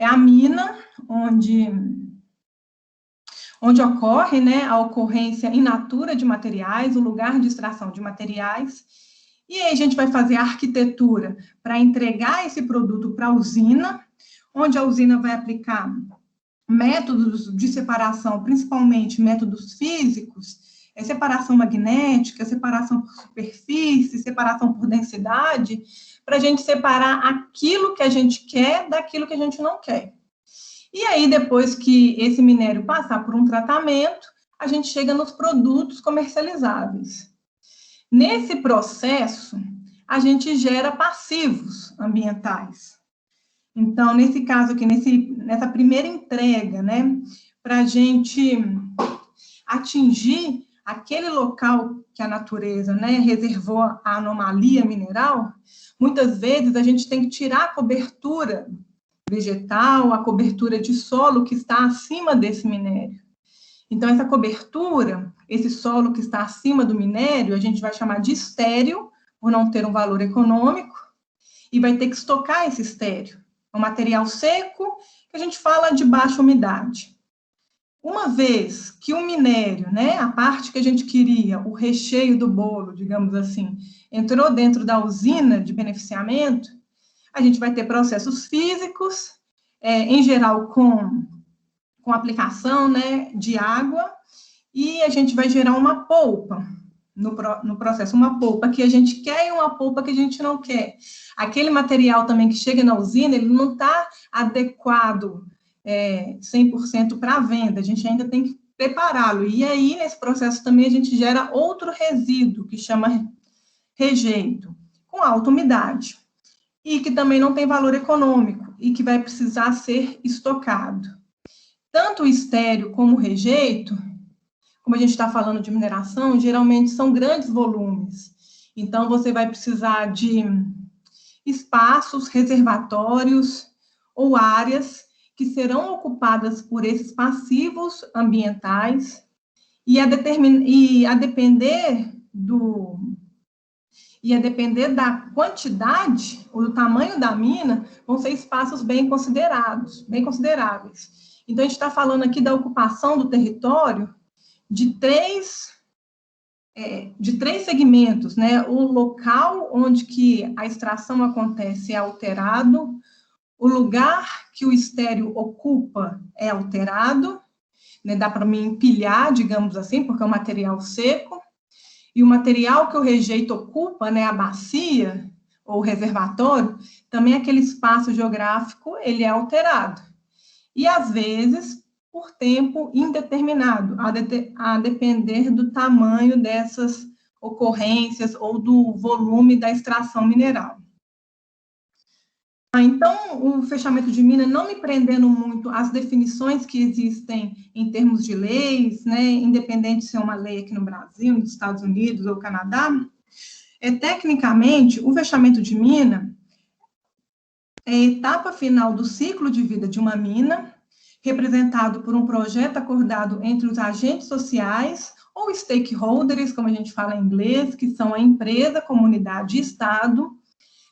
[SPEAKER 3] é a mina onde ocorre, né, a ocorrência in natura de materiais, o lugar de extração de materiais, e aí a gente vai fazer a arquitetura para entregar esse produto para a usina, onde a usina vai aplicar métodos de separação, principalmente métodos físicos, separação magnética, separação por superfície, separação por densidade, para a gente separar aquilo que a gente quer daquilo que a gente não quer. E aí, depois que esse minério passar por um tratamento, a gente chega nos produtos comercializáveis. Nesse processo, a gente gera passivos ambientais. Então, nesse caso aqui, nessa primeira entrega, né, para a gente atingir aquele local que a natureza, né, reservou a anomalia mineral, muitas vezes a gente tem que tirar a cobertura vegetal, a cobertura de solo que está acima desse minério. Então, essa cobertura, esse solo que está acima do minério, a gente vai chamar de estéril, por não ter um valor econômico, e vai ter que estocar esse estéril. É um material seco, que a gente fala de baixa umidade. Uma vez que o minério, né, a parte que a gente queria, o recheio do bolo, digamos assim, entrou dentro da usina de beneficiamento, a gente vai ter processos físicos, em geral com aplicação, né, de água, e a gente vai gerar uma polpa no processo, uma polpa que a gente quer e uma polpa que a gente não quer. Aquele material também que chega na usina, ele não está adequado 100% para a venda, a gente ainda tem que prepará-lo. E aí, nesse processo também, a gente gera outro resíduo, que chama rejeito, com alta umidade, e que também não tem valor econômico, e que vai precisar ser estocado. Tanto o estéril como o rejeito, como a gente está falando de mineração, geralmente são grandes volumes. Então, você vai precisar de espaços, reservatórios ou áreas que serão ocupadas por esses passivos ambientais e a depender da quantidade ou do tamanho da mina, vão ser espaços bem consideráveis. Então, a gente está falando aqui da ocupação do território de três segmentos, né? O local onde que a extração acontece é alterado, o lugar que o estéril ocupa é alterado, né? Dá para me empilhar, digamos assim, porque é um material seco, e o material que o rejeito ocupa, né, a bacia ou o reservatório, também aquele espaço geográfico, ele é alterado. E, às vezes, por tempo indeterminado, a depender do tamanho dessas ocorrências ou do volume da extração mineral. Então, o fechamento de mina, não me prendendo muito às definições que existem em termos de leis, né, independente se é uma lei aqui no Brasil, nos Estados Unidos ou Canadá, tecnicamente, o fechamento de mina é a etapa final do ciclo de vida de uma mina, representado por um projeto acordado entre os agentes sociais ou stakeholders, como a gente fala em inglês, que são a empresa, comunidade e Estado,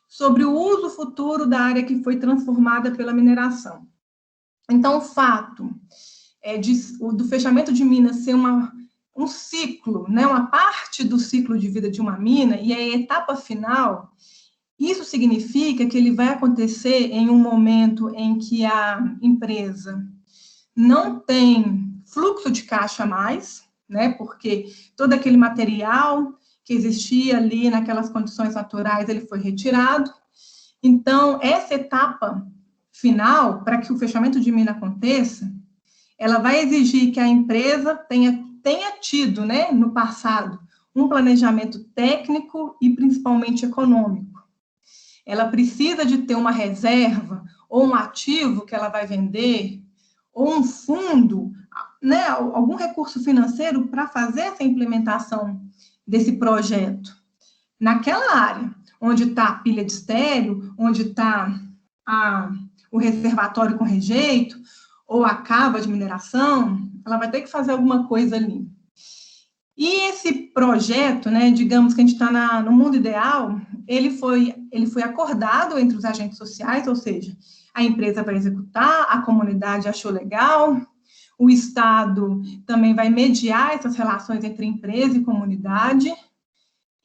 [SPEAKER 3] sobre o uso futuro da área que foi transformada pela mineração. Então, o fato do fechamento de mina ser um ciclo, né, uma parte do ciclo de vida de uma mina, e a etapa final, isso significa que ele vai acontecer em um momento em que a empresa não tem fluxo de caixa mais, né, porque todo aquele material que existia ali naquelas condições naturais, ele foi retirado. Então, essa etapa final, para que o fechamento de mina aconteça, ela vai exigir que a empresa tenha tido, né, no passado, um planejamento técnico e principalmente econômico. Ela precisa de ter uma reserva ou um ativo que ela vai vender, ou um fundo, né, algum recurso financeiro para fazer essa implementação desse projeto. Naquela área, onde está a pilha de estéril, onde está o reservatório com rejeito, ou a cava de mineração, ela vai ter que fazer alguma coisa ali. E esse projeto, né, digamos que a gente está no mundo ideal, ele foi acordado entre os agentes sociais, ou seja, a empresa vai executar, a comunidade achou legal, o Estado também vai mediar essas relações entre empresa e comunidade,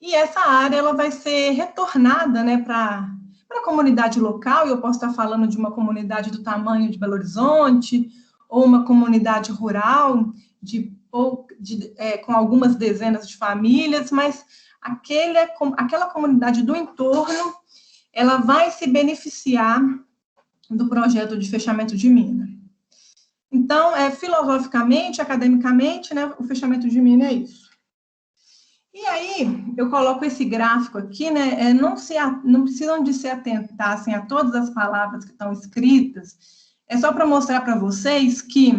[SPEAKER 3] e essa área ela vai ser retornada, né, para a comunidade local, e eu posso estar falando de uma comunidade do tamanho de Belo Horizonte, ou uma comunidade rural com algumas dezenas de famílias, mas aquela comunidade do entorno, ela vai se beneficiar do projeto de fechamento de mina. Então, filosoficamente, academicamente, né, o fechamento de mina é isso. E aí, eu coloco esse gráfico aqui, né, não precisam de se atentar assim, a todas as palavras que estão escritas, é só para mostrar para vocês que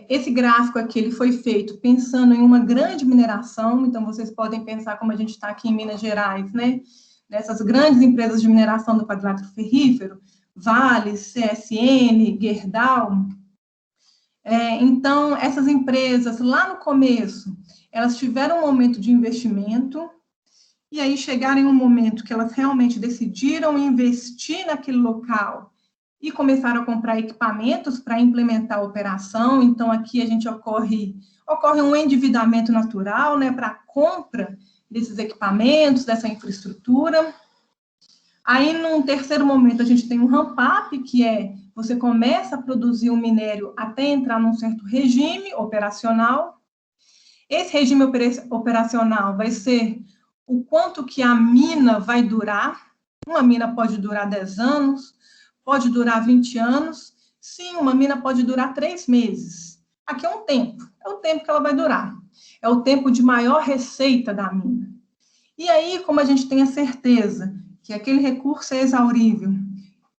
[SPEAKER 3] esse gráfico aqui ele foi feito pensando em uma grande mineração, então vocês podem pensar como a gente está aqui em Minas Gerais, né? Nessas grandes empresas de mineração do quadrilátero ferrífero, Vale, CSN, Gerdau. Então, essas empresas, lá no começo, elas tiveram um momento de investimento, e aí chegaram em um momento que elas realmente decidiram investir naquele local, e começaram a comprar equipamentos para implementar a operação. Então, aqui a gente ocorre um endividamento natural, né, para a compra desses equipamentos, dessa infraestrutura. Aí, num terceiro momento, a gente tem um ramp-up, que você começa a produzir um minério até entrar num certo regime operacional. Esse regime operacional vai ser o quanto que a mina vai durar. Uma mina pode durar 10 anos, pode durar 20 anos, sim, uma mina pode durar 3 meses. Aqui é um tempo, é o tempo que ela vai durar. É o tempo de maior receita da mina. E aí, como a gente tem a certeza que aquele recurso é exaurível,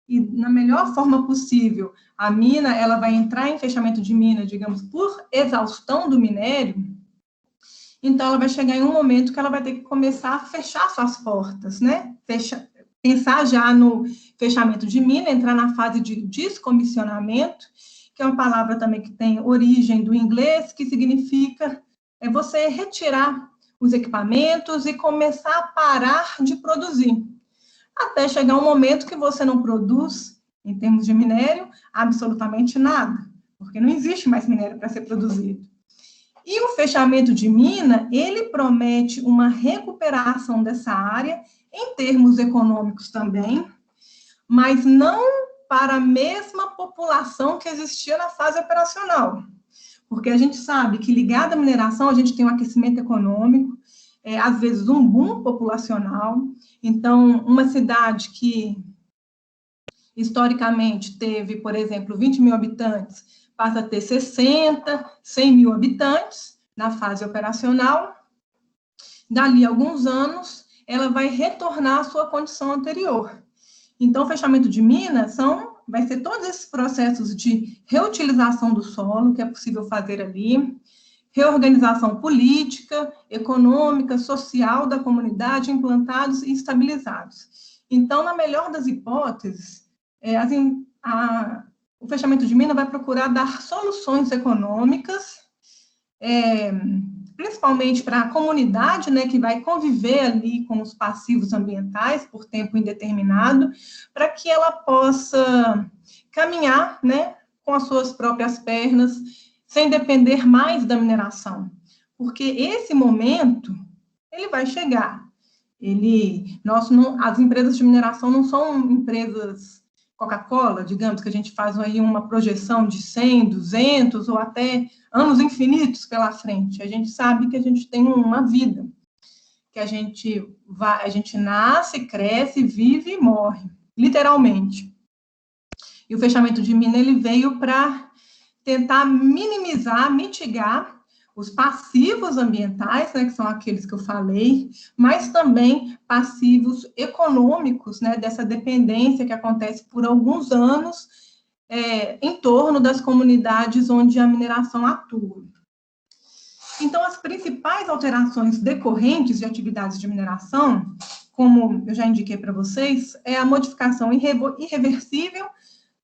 [SPEAKER 3] e na melhor forma possível, a mina ela vai entrar em fechamento de mina, digamos, por exaustão do minério, então ela vai chegar em um momento que ela vai ter que começar a fechar suas portas, né? Pensar já no fechamento de mina, entrar na fase de descomissionamento, que é uma palavra também que tem origem do inglês, que significa você retirar os equipamentos e começar a parar de produzir, até chegar um momento que você não produz, em termos de minério, absolutamente nada, porque não existe mais minério para ser produzido. E o fechamento de mina, ele promete uma recuperação dessa área, em termos econômicos também, mas não para a mesma população que existia na fase operacional. Porque a gente sabe que ligado à mineração, a gente tem um aquecimento econômico, às vezes um boom populacional. Então, uma cidade que historicamente teve, por exemplo, 20 mil habitantes, passa a ter 60, 100 mil habitantes na fase operacional. Dali a alguns anos, ela vai retornar à sua condição anterior. Então, o fechamento de mina vai ser todos esses processos de reutilização do solo, que é possível fazer ali, reorganização política, econômica, social da comunidade, implantados e estabilizados. Então, na melhor das hipóteses, o fechamento de mina vai procurar dar soluções econômicas, principalmente para a comunidade, né, que vai conviver ali com os passivos ambientais por tempo indeterminado, para que ela possa caminhar, né, com as suas próprias pernas, sem depender mais da mineração. Porque esse momento, ele vai chegar. As empresas de mineração não são empresas Coca-Cola, digamos, que a gente faz aí uma projeção de 100, 200 ou até anos infinitos pela frente. A gente sabe que a gente tem uma vida, que a gente nasce, cresce, vive e morre, literalmente. E o fechamento de mina, ele veio para tentar mitigar os passivos ambientais, né, que são aqueles que eu falei, mas também passivos econômicos, né, dessa dependência que acontece por alguns anos em torno das comunidades onde a mineração atua. Então, as principais alterações decorrentes de atividades de mineração, como eu já indiquei para vocês, é a modificação irreversível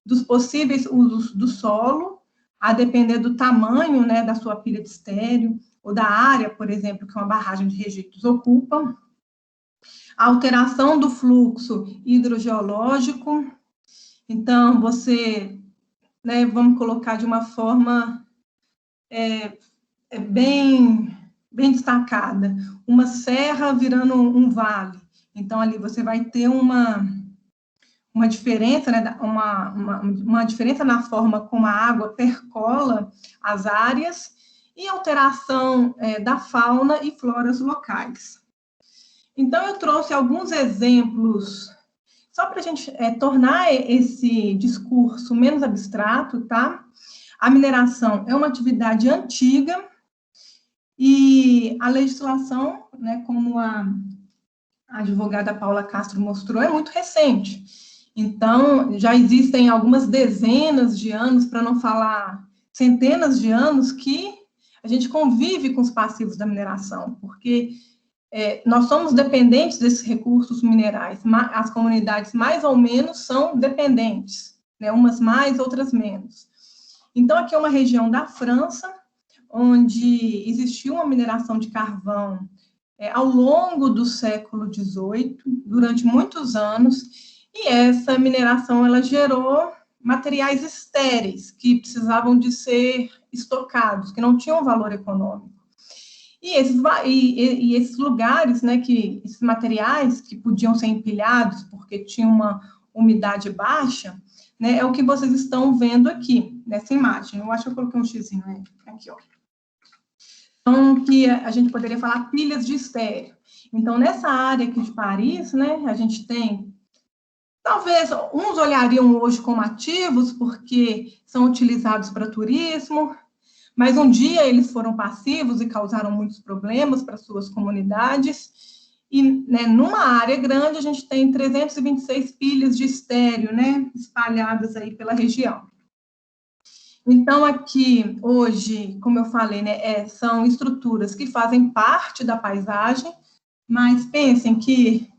[SPEAKER 3] dos possíveis usos do solo, a depender do tamanho, né, da sua pilha de estéreo, ou da área, por exemplo, que uma barragem de rejeitos ocupa, a alteração do fluxo hidrogeológico. Então, você, né, vamos colocar de uma forma bem destacada, uma serra virando um vale. Então, ali você vai ter uma diferença, né, uma diferença na forma como a água percola as áreas e alteração da fauna e floras locais. Então, eu trouxe alguns exemplos, só para a gente tornar esse discurso menos abstrato, tá? A mineração é uma atividade antiga e a legislação, né, como a advogada Paula Castro mostrou, é muito recente. Então, já existem algumas dezenas de anos, para não falar centenas de anos, que a gente convive com os passivos da mineração, porque nós somos dependentes desses recursos minerais. As comunidades, mais ou menos, são dependentes, né? Umas mais, outras menos. Então, aqui é uma região da França, onde existiu uma mineração de carvão ao longo do século XVIII, durante muitos anos, e essa mineração ela gerou materiais estéreis, que precisavam de ser estocados, que não tinham valor econômico. E esses lugares, né, esses materiais que podiam ser empilhados porque tinha uma umidade baixa, né, é o que vocês estão vendo aqui, nessa imagem. Eu acho que eu coloquei um xizinho aqui, ó. Então, que a gente poderia falar pilhas de estéreo. Então, nessa área aqui de Paris, né, a gente tem, talvez, uns olhariam hoje como ativos, porque são utilizados para turismo, mas um dia eles foram passivos e causaram muitos problemas para suas comunidades. E, né, numa área grande, a gente tem 326 pilhas de estéreo, né, espalhadas aí pela região. Então, aqui, hoje, como eu falei, né, são estruturas que fazem parte da paisagem, mas pensem que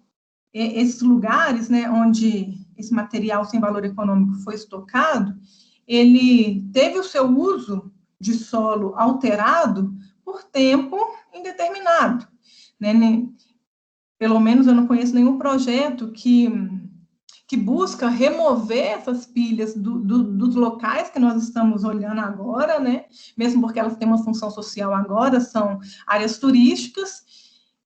[SPEAKER 3] esses lugares, né, onde esse material sem valor econômico foi estocado, ele teve o seu uso de solo alterado por tempo indeterminado, né? Pelo menos eu não conheço nenhum projeto que busca remover essas pilhas dos locais que nós estamos olhando agora, né? Mesmo porque elas têm uma função social agora, são áreas turísticas.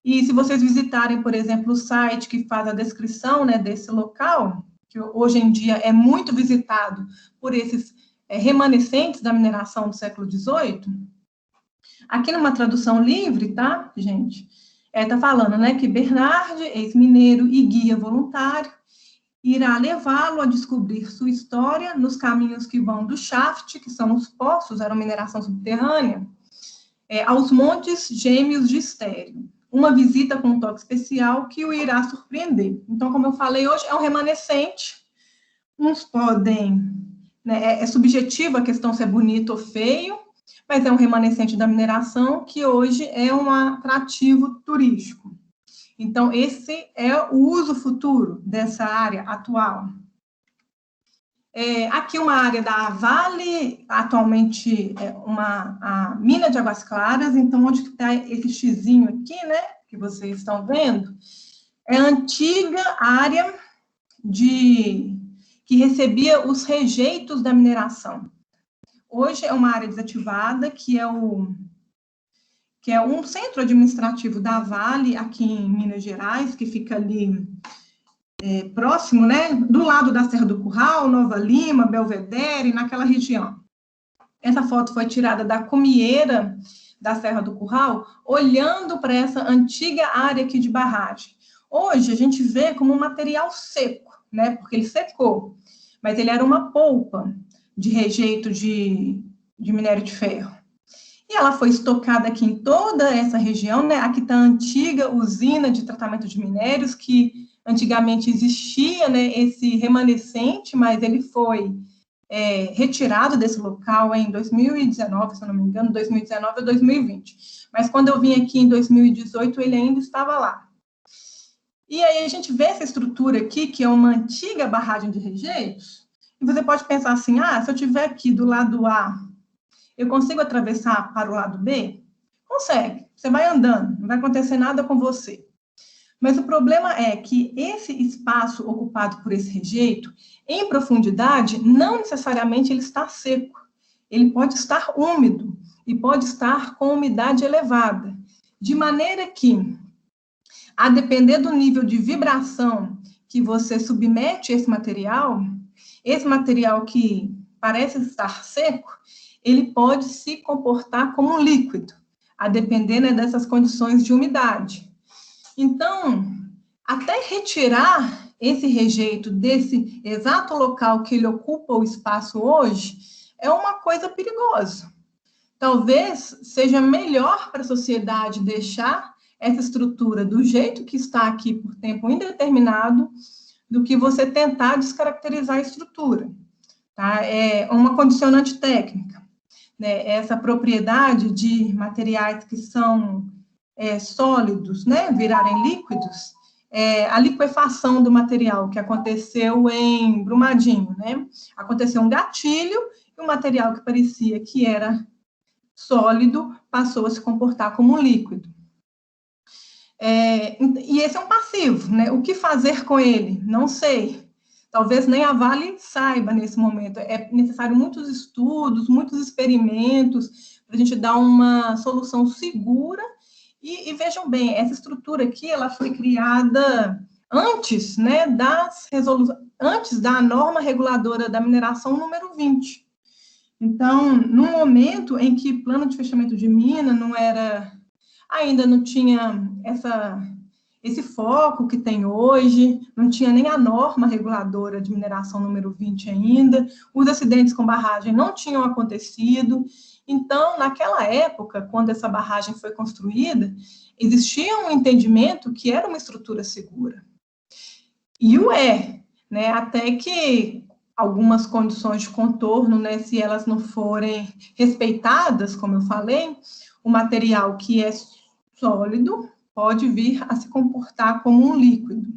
[SPEAKER 3] E se vocês visitarem, por exemplo, o site que faz a descrição, né, desse local, que hoje em dia é muito visitado por esses remanescentes da mineração do século XVIII, aqui numa tradução livre, tá, gente? Tá falando, né, que Bernard, ex-mineiro e guia voluntário, irá levá-lo a descobrir sua história nos caminhos que vão do shaft, que são os poços, era uma mineração subterrânea, aos montes gêmeos de estéreo. Uma visita com um toque especial que o irá surpreender. Então, como eu falei hoje, é um remanescente. Uns podem, né, é subjetivo a questão se é bonito ou feio, mas é um remanescente da mineração que hoje é um atrativo turístico. Então, esse é o uso futuro dessa área atual. Aqui uma área da Vale, atualmente a mina de Águas Claras. Então, onde está esse xizinho aqui, né, que vocês estão vendo, é a antiga área que recebia os rejeitos da mineração. Hoje é uma área desativada, que é um centro administrativo da Vale, aqui em Minas Gerais, que fica ali próximo, né, do lado da Serra do Curral, Nova Lima, Belvedere, naquela região. Essa foto foi tirada da cumieira da Serra do Curral, olhando para essa antiga área aqui de barragem. Hoje, a gente vê como um material seco, né, porque ele secou, mas ele era uma polpa de rejeito de minério de ferro. E ela foi estocada aqui em toda essa região, né? Aqui está a antiga usina de tratamento de minérios, que antigamente existia, né, esse remanescente, mas ele foi retirado desse local em 2019, se eu não me engano, 2019 ou 2020. Mas quando eu vim aqui em 2018, ele ainda estava lá. E aí a gente vê essa estrutura aqui, que é uma antiga barragem de rejeitos, e você pode pensar assim, se eu estiver aqui do lado A, eu consigo atravessar para o lado B? Consegue, você vai andando, não vai acontecer nada com você. Mas o problema é que esse espaço ocupado por esse rejeito, em profundidade, não necessariamente ele está seco. Ele pode estar úmido e pode estar com umidade elevada. De maneira que, a depender do nível de vibração que você submete esse material que parece estar seco, ele pode se comportar como um líquido, a depender, né, dessas condições de umidade. Então, até retirar esse rejeito desse exato local que ele ocupa o espaço hoje, é uma coisa perigosa. Talvez seja melhor para a sociedade deixar essa estrutura do jeito que está aqui por tempo indeterminado, do que você tentar descaracterizar a estrutura. Tá? É uma condicionante técnica, né? Essa propriedade de materiais que são sólidos, né, virarem líquidos, a liquefação do material que aconteceu em Brumadinho, né? Aconteceu um gatilho e o material que parecia que era sólido passou a se comportar como um líquido. E esse é um passivo, né? O que fazer com ele? Não sei. Talvez nem a Vale saiba nesse momento. É necessário muitos estudos, muitos experimentos para a gente dar uma solução segura. E vejam bem, essa estrutura aqui, ela foi criada antes, né, antes da norma reguladora da mineração número 20. Então, no momento em que plano de fechamento de mina ainda não tinha esse foco que tem hoje, não tinha nem a norma reguladora de mineração número 20 ainda, os acidentes com barragem não tinham acontecido. Então, naquela época, quando essa barragem foi construída, existia um entendimento que era uma estrutura segura. E né, até que algumas condições de contorno, né, se elas não forem respeitadas, como eu falei, o material que é sólido pode vir a se comportar como um líquido.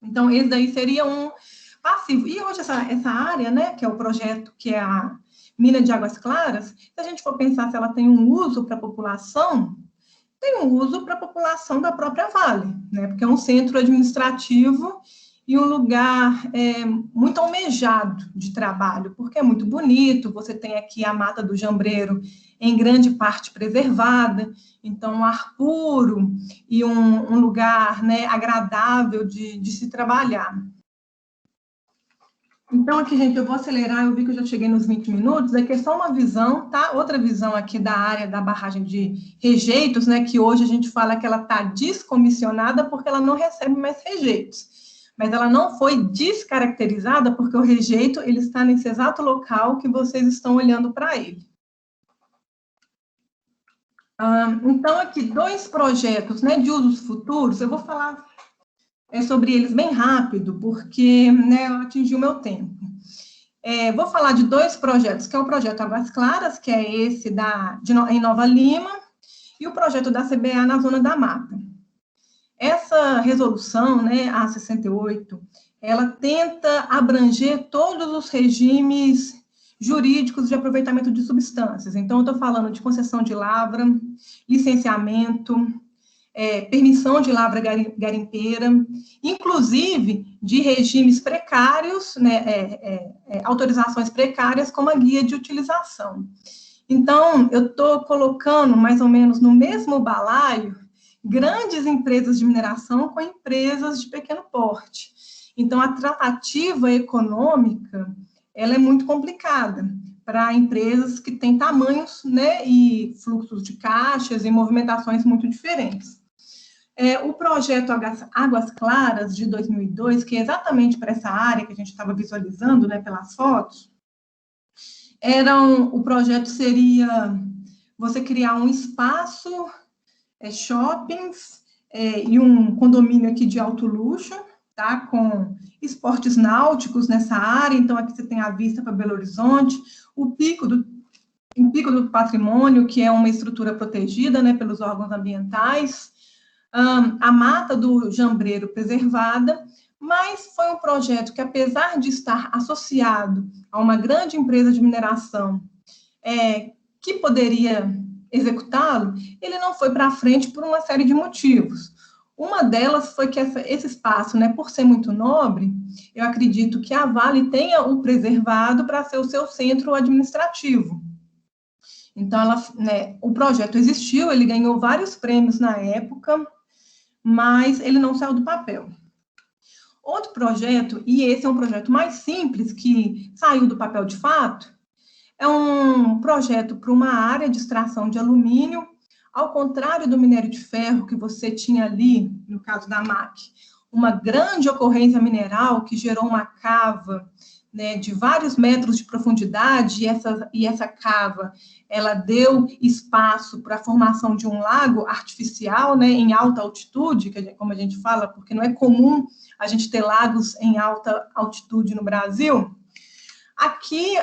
[SPEAKER 3] Então, esse daí seria um passivo. E hoje essa área, né, que é o projeto, que é a mina de Águas Claras, se a gente for pensar se ela tem um uso para a população, tem um uso para a população da própria Vale, né, porque é um centro administrativo e um lugar muito almejado de trabalho, porque é muito bonito, você tem aqui a Mata do Jambreiro em grande parte preservada, então um ar puro e um lugar, né, agradável de se trabalhar. Então, aqui, gente, eu vou acelerar, eu vi que eu já cheguei nos 20 minutos, aqui é só uma visão, tá? Outra visão aqui da área da barragem de rejeitos, né, que hoje a gente fala que ela está descomissionada porque ela não recebe mais rejeitos. Mas ela não foi descaracterizada porque o rejeito ele está nesse exato local que vocês estão olhando para ele. Então, aqui, 2 projetos, né, de usos futuros, eu vou falar sobre eles bem rápido, porque, né, eu atingi o meu tempo. Vou falar de 2 projetos, que é o projeto Águas Claras, que é esse em Nova Lima, e o projeto da CBA na Zona da Mata. Essa resolução, né, a 68, ela tenta abranger todos os regimes jurídicos de aproveitamento de substâncias. Então, eu estou falando de concessão de lavra, licenciamento, permissão de lavra garimpeira, inclusive de regimes precários, né, autorizações precárias, como a guia de utilização. Então, eu estou colocando mais ou menos no mesmo balaio grandes empresas de mineração com empresas de pequeno porte. Então, a tratativa econômica, ela é muito complicada para empresas que têm tamanhos, né, e fluxos de caixas e movimentações muito diferentes. O projeto Águas Claras, de 2002, que é exatamente para essa área que a gente estava visualizando, né, pelas fotos, o projeto seria você criar um espaço, shoppings e um condomínio aqui de alto luxo, tá, com esportes náuticos nessa área. Então, aqui você tem a vista para Belo Horizonte, o Pico do Patrimônio, que é uma estrutura protegida, né, pelos órgãos ambientais, a Mata do Jambreiro preservada, mas foi um projeto que, apesar de estar associado a uma grande empresa de mineração, que poderia executá-lo, ele não foi para frente por uma série de motivos. Uma delas foi que esse espaço, né, por ser muito nobre, eu acredito que a Vale tenha o preservado para ser o seu centro administrativo. Então, o projeto existiu, ele ganhou vários prêmios na época, mas ele não saiu do papel. Outro projeto, e esse é um projeto mais simples, que saiu do papel de fato, é um projeto para uma área de extração de alumínio, ao contrário do minério de ferro que você tinha ali, no caso da MAC, uma grande ocorrência mineral que gerou uma cava, né, de vários metros de profundidade, e essa cava, ela deu espaço para a formação de um lago artificial, né, em alta altitude, como a gente fala, porque não é comum a gente ter lagos em alta altitude no Brasil. Aqui,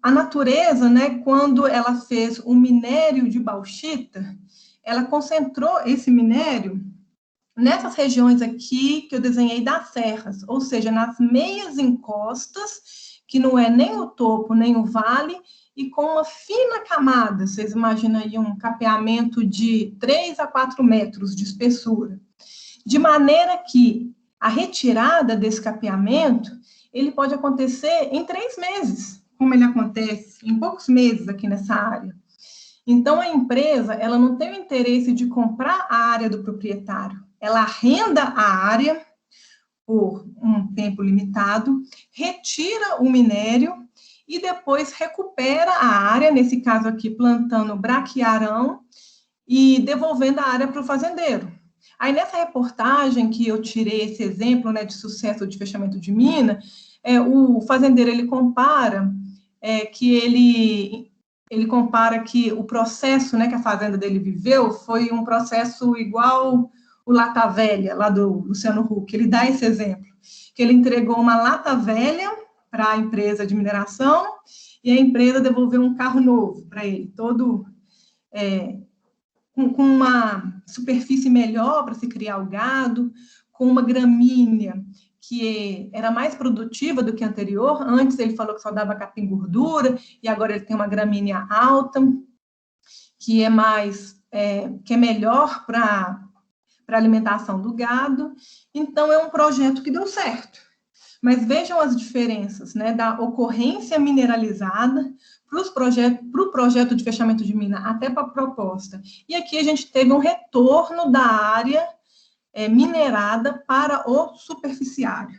[SPEAKER 3] a natureza, né, quando ela fez o minério de bauxita, ela concentrou esse minério nessas regiões aqui que eu desenhei das serras, ou seja, nas meias encostas, que não é nem o topo, nem o vale, e com uma fina camada, vocês imaginam aí um capeamento de 3 a 4 metros de espessura, de maneira que a retirada desse capeamento, ele pode acontecer em 3 meses, como ele acontece em poucos meses aqui nessa área. Então, a empresa, ela não tem o interesse de comprar a área do proprietário, ela arrenda a área por um tempo limitado, retira o minério e depois recupera a área, nesse caso aqui, plantando braquiarão e devolvendo a área para o fazendeiro. Aí, nessa reportagem que eu tirei esse exemplo, né, de sucesso de fechamento de mina, o fazendeiro, ele compara que ele compara que o processo, né, que a fazenda dele viveu foi um processo igual o Lata Velha, lá do Luciano Huck. Ele dá esse exemplo, que ele entregou uma lata velha para a empresa de mineração e a empresa devolveu um carro novo para ele, todo com uma superfície melhor para se criar o gado, com uma gramínea que era mais produtiva do que a anterior. Antes ele falou que só dava capim gordura, e agora ele tem uma gramínea alta, que é melhor para a alimentação do gado. Então, é um projeto que deu certo. Mas vejam as diferenças, né, da ocorrência mineralizada para o projeto de fechamento de mina, até para a proposta. E aqui a gente teve um retorno da área minerada para o superficiário.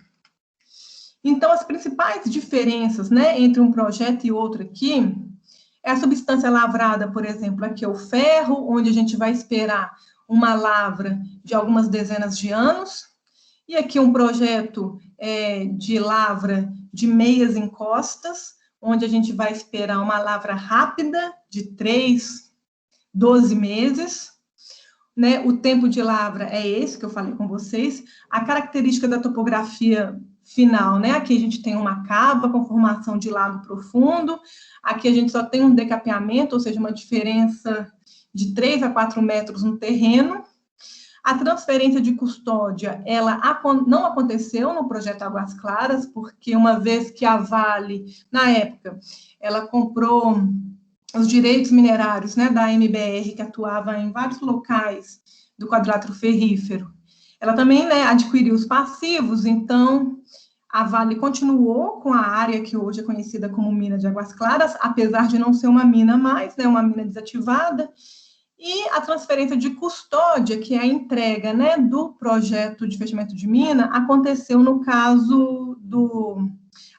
[SPEAKER 3] Então, as principais diferenças, né, entre um projeto e outro aqui, é a substância lavrada, por exemplo, aqui é o ferro, onde a gente vai esperar uma lavra de algumas dezenas de anos, e aqui um projeto de lavra de meias encostas, onde a gente vai esperar uma lavra rápida de 12 meses, né? O tempo de lavra é esse que eu falei com vocês. A característica da topografia final, né? Aqui a gente tem uma cava com formação de lago profundo, aqui a gente só tem um decapeamento, ou seja, uma diferença de 3 a 4 metros no terreno. A transferência de custódia, ela não aconteceu no projeto Águas Claras, porque uma vez que a Vale, na época, ela comprou os direitos minerários, né, da MBR, que atuava em vários locais do quadrilátero ferrífero, ela também, né, adquiriu os passivos. Então a Vale continuou com a área que hoje é conhecida como mina de Águas Claras, apesar de não ser uma mina mais, né, uma mina desativada. E a transferência de custódia, que é a entrega, né, do projeto de fechamento de mina, aconteceu no caso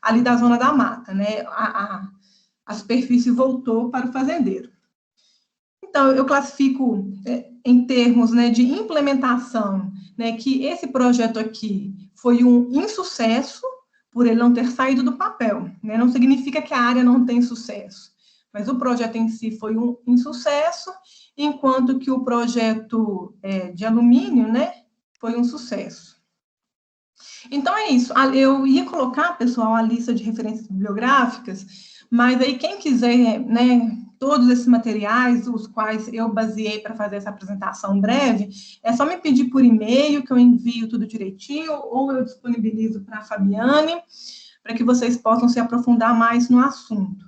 [SPEAKER 3] ali da Zona da Mata, né, a superfície voltou para o fazendeiro. Então, eu classifico em termos, né, de implementação, né, que esse projeto aqui foi um insucesso por ele não ter saído do papel, né, não significa que a área não tem sucesso, mas o projeto em si foi um insucesso, enquanto que o projeto de alumínio, né, foi um sucesso. Então, é isso. Eu ia colocar, pessoal, a lista de referências bibliográficas, mas aí quem quiser, né, todos esses materiais, os quais eu baseei para fazer essa apresentação breve, é só me pedir por e-mail, que eu envio tudo direitinho, ou eu disponibilizo para a Fabiane, para que vocês possam se aprofundar mais no assunto.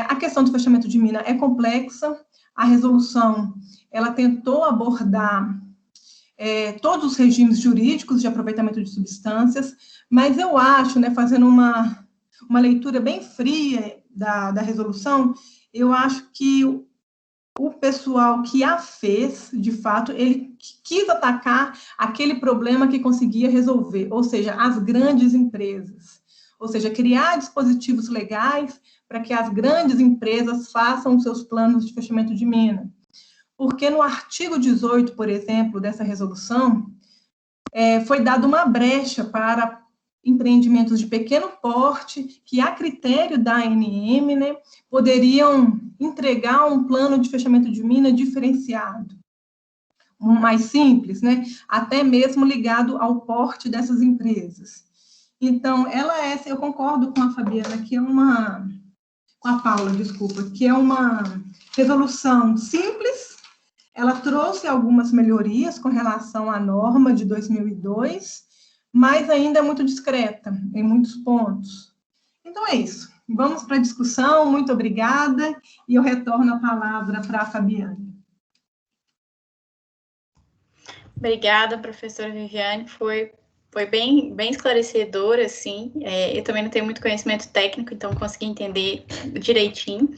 [SPEAKER 3] A questão do fechamento de mina é complexa, A resolução, ela tentou abordar todos os regimes jurídicos de aproveitamento de substâncias, mas eu acho, né, fazendo uma leitura bem fria da resolução, eu acho que o pessoal que a fez, de fato, ele quis atacar aquele problema que conseguia resolver, ou seja, as grandes empresas. Ou seja, criar dispositivos legais para que as grandes empresas façam os seus planos de fechamento de mina. Porque no artigo 18, por exemplo, dessa resolução, foi dada uma brecha para empreendimentos de pequeno porte, que, a critério da ANM, né, poderiam entregar um plano de fechamento de mina diferenciado, mais simples, né, até mesmo ligado ao porte dessas empresas. Então, eu concordo com a Fabiana, com a Paula, desculpa, que é uma resolução simples. Ela trouxe algumas melhorias com relação à norma de 2002, mas ainda é muito discreta em muitos pontos. Então é isso. Vamos para a discussão. Muito obrigada. E eu retorno a palavra para a Fabiane.
[SPEAKER 1] Obrigada, professora Viviane. Foi bem esclarecedora, assim. Eu também não tenho muito conhecimento técnico, então consegui entender direitinho.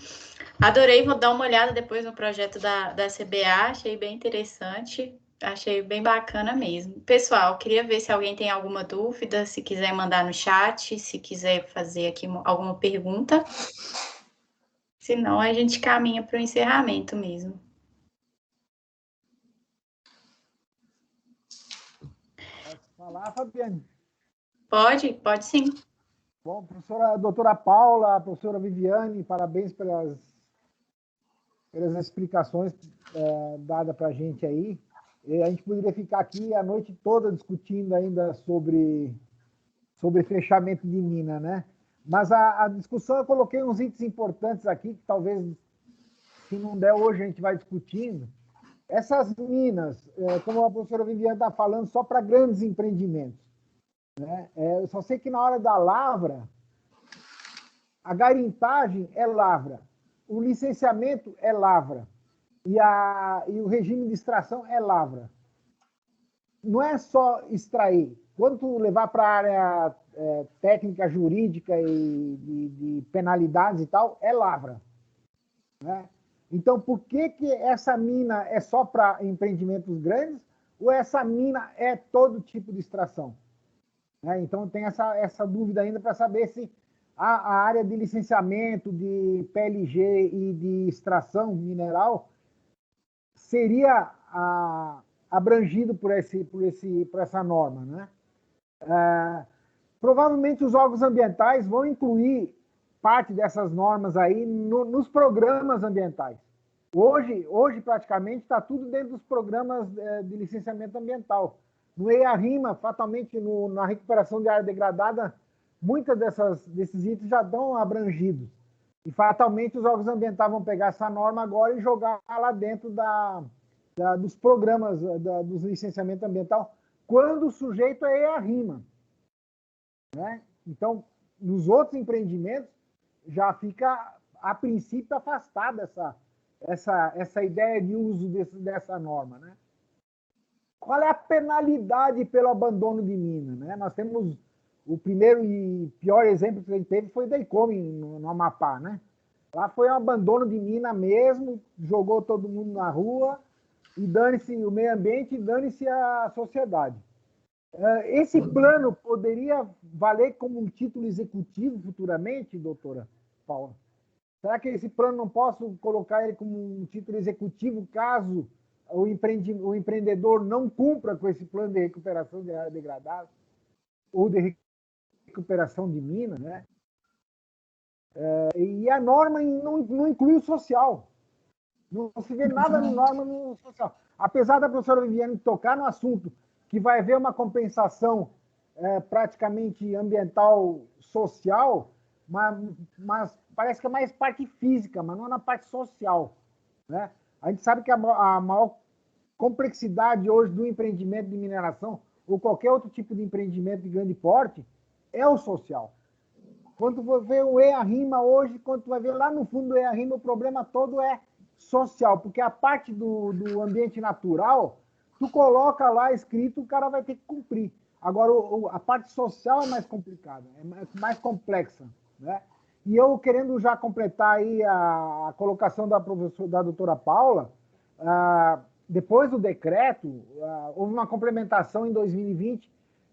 [SPEAKER 1] Adorei, vou dar uma olhada depois no projeto da CBA, achei bem interessante, achei bem bacana mesmo. Pessoal, queria ver se alguém tem alguma dúvida, se quiser mandar no chat, se quiser fazer aqui alguma pergunta. Senão, a gente caminha para o encerramento mesmo.
[SPEAKER 4] Posso falar, Fabiane?
[SPEAKER 1] Pode sim.
[SPEAKER 4] Bom, doutora Paula, professora Viviane, parabéns pelas explicações dadas para a gente aí. A gente poderia ficar aqui a noite toda discutindo ainda sobre fechamento de mina, né? Mas a discussão, eu coloquei uns itens importantes aqui, que talvez, se não der hoje, a gente vai discutindo. Essas minas, como a professora Viviane está falando, só para grandes empreendimentos, né? Eu só sei que na hora da lavra, a garimpagem é lavra, o licenciamento é lavra e o regime de extração é lavra. Não é só extrair. Quando tu levar para a área técnica, jurídica e de penalidades e tal, é lavra, né? Então, por que essa mina é só para empreendimentos grandes ou essa mina é todo tipo de extração? Então, tem essa dúvida ainda para saber se a área de licenciamento, de PLG e de extração mineral seria abrangido por essa norma, né? Provavelmente os órgãos ambientais vão incluir parte dessas normas aí nos programas ambientais. Hoje praticamente, está tudo dentro dos programas de licenciamento ambiental. No EIA-RIMA, fatalmente, na recuperação de área degradada, muitos desses itens já estão abrangidos. E, fatalmente, os órgãos ambientais vão pegar essa norma agora e jogar lá dentro dos programas dos licenciamento ambiental, quando o sujeito é EIA-RIMA, né? Então, nos outros empreendimentos, já fica, a princípio, afastada essa ideia de uso dessa norma, né? Qual é a penalidade pelo abandono de mina, né? Nós temos o primeiro e pior exemplo que a gente teve foi da Icome, no Amapá, né? Lá foi um abandono de mina mesmo, jogou todo mundo na rua, e dane-se o meio ambiente e dane-se a sociedade. Esse plano poderia valer como um título executivo futuramente, doutora Paula? Será que esse plano não posso colocar ele como um título executivo caso o empreendedor não cumpra com esse plano de recuperação de área degradada ou de recuperação de mina, né? E a norma não inclui o social. Não se vê nada na norma no social. Apesar da professora Viviane tocar no assunto que vai haver uma compensação praticamente ambiental, social, mas parece que é mais parte física, mas não na parte social, né? A gente sabe que a maior complexidade hoje do empreendimento de mineração ou qualquer outro tipo de empreendimento de grande porte é o social. Quando tu vai ver o EIA-RIMA hoje, quando tu vai ver lá no fundo do EIA-RIMA, o problema todo é social, porque a parte do ambiente natural, tu coloca lá escrito, o cara vai ter que cumprir. Agora, a parte social é mais complicada, é mais complexa, né? E eu, querendo já completar aí a colocação da doutora Paula, depois do decreto, houve uma complementação em 2020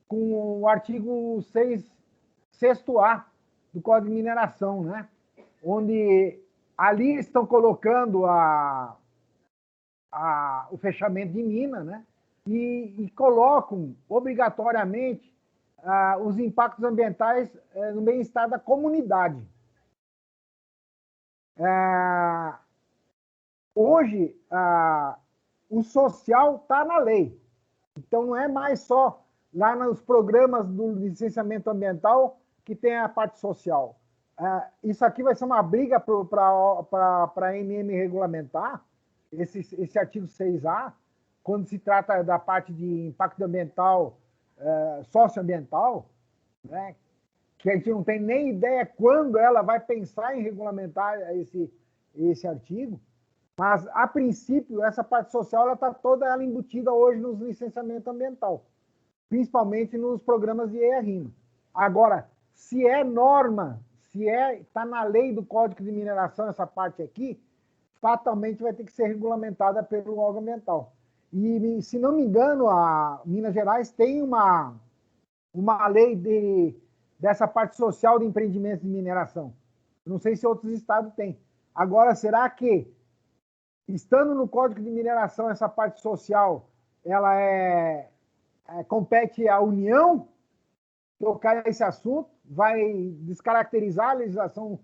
[SPEAKER 4] com o artigo 6º-A do Código de Mineração, né? Onde ali estão colocando o fechamento de mina, né? E colocam obrigatoriamente os impactos ambientais no bem-estar da comunidade. Hoje, o social está na lei. Então, não é mais só lá nos programas do licenciamento ambiental que tem a parte social. Isso aqui vai ser uma briga para a ANM regulamentar, esse artigo 6A, quando se trata da parte de impacto ambiental, socioambiental, né, que a gente não tem nem ideia quando ela vai pensar em regulamentar esse artigo, mas, a princípio, essa parte social está toda ela embutida hoje nos licenciamentos ambiental, principalmente nos programas de EIA-RIMA. Agora, se é norma, está na lei do Código de Mineração essa parte aqui, fatalmente vai ter que ser regulamentada pelo órgão ambiental. E, se não me engano, a Minas Gerais tem uma lei dessa parte social de empreendimentos de mineração. Não sei se outros estados têm. Agora, será que, estando no Código de Mineração, essa parte social, ela compete à União tocar esse assunto? Vai descaracterizar a legislação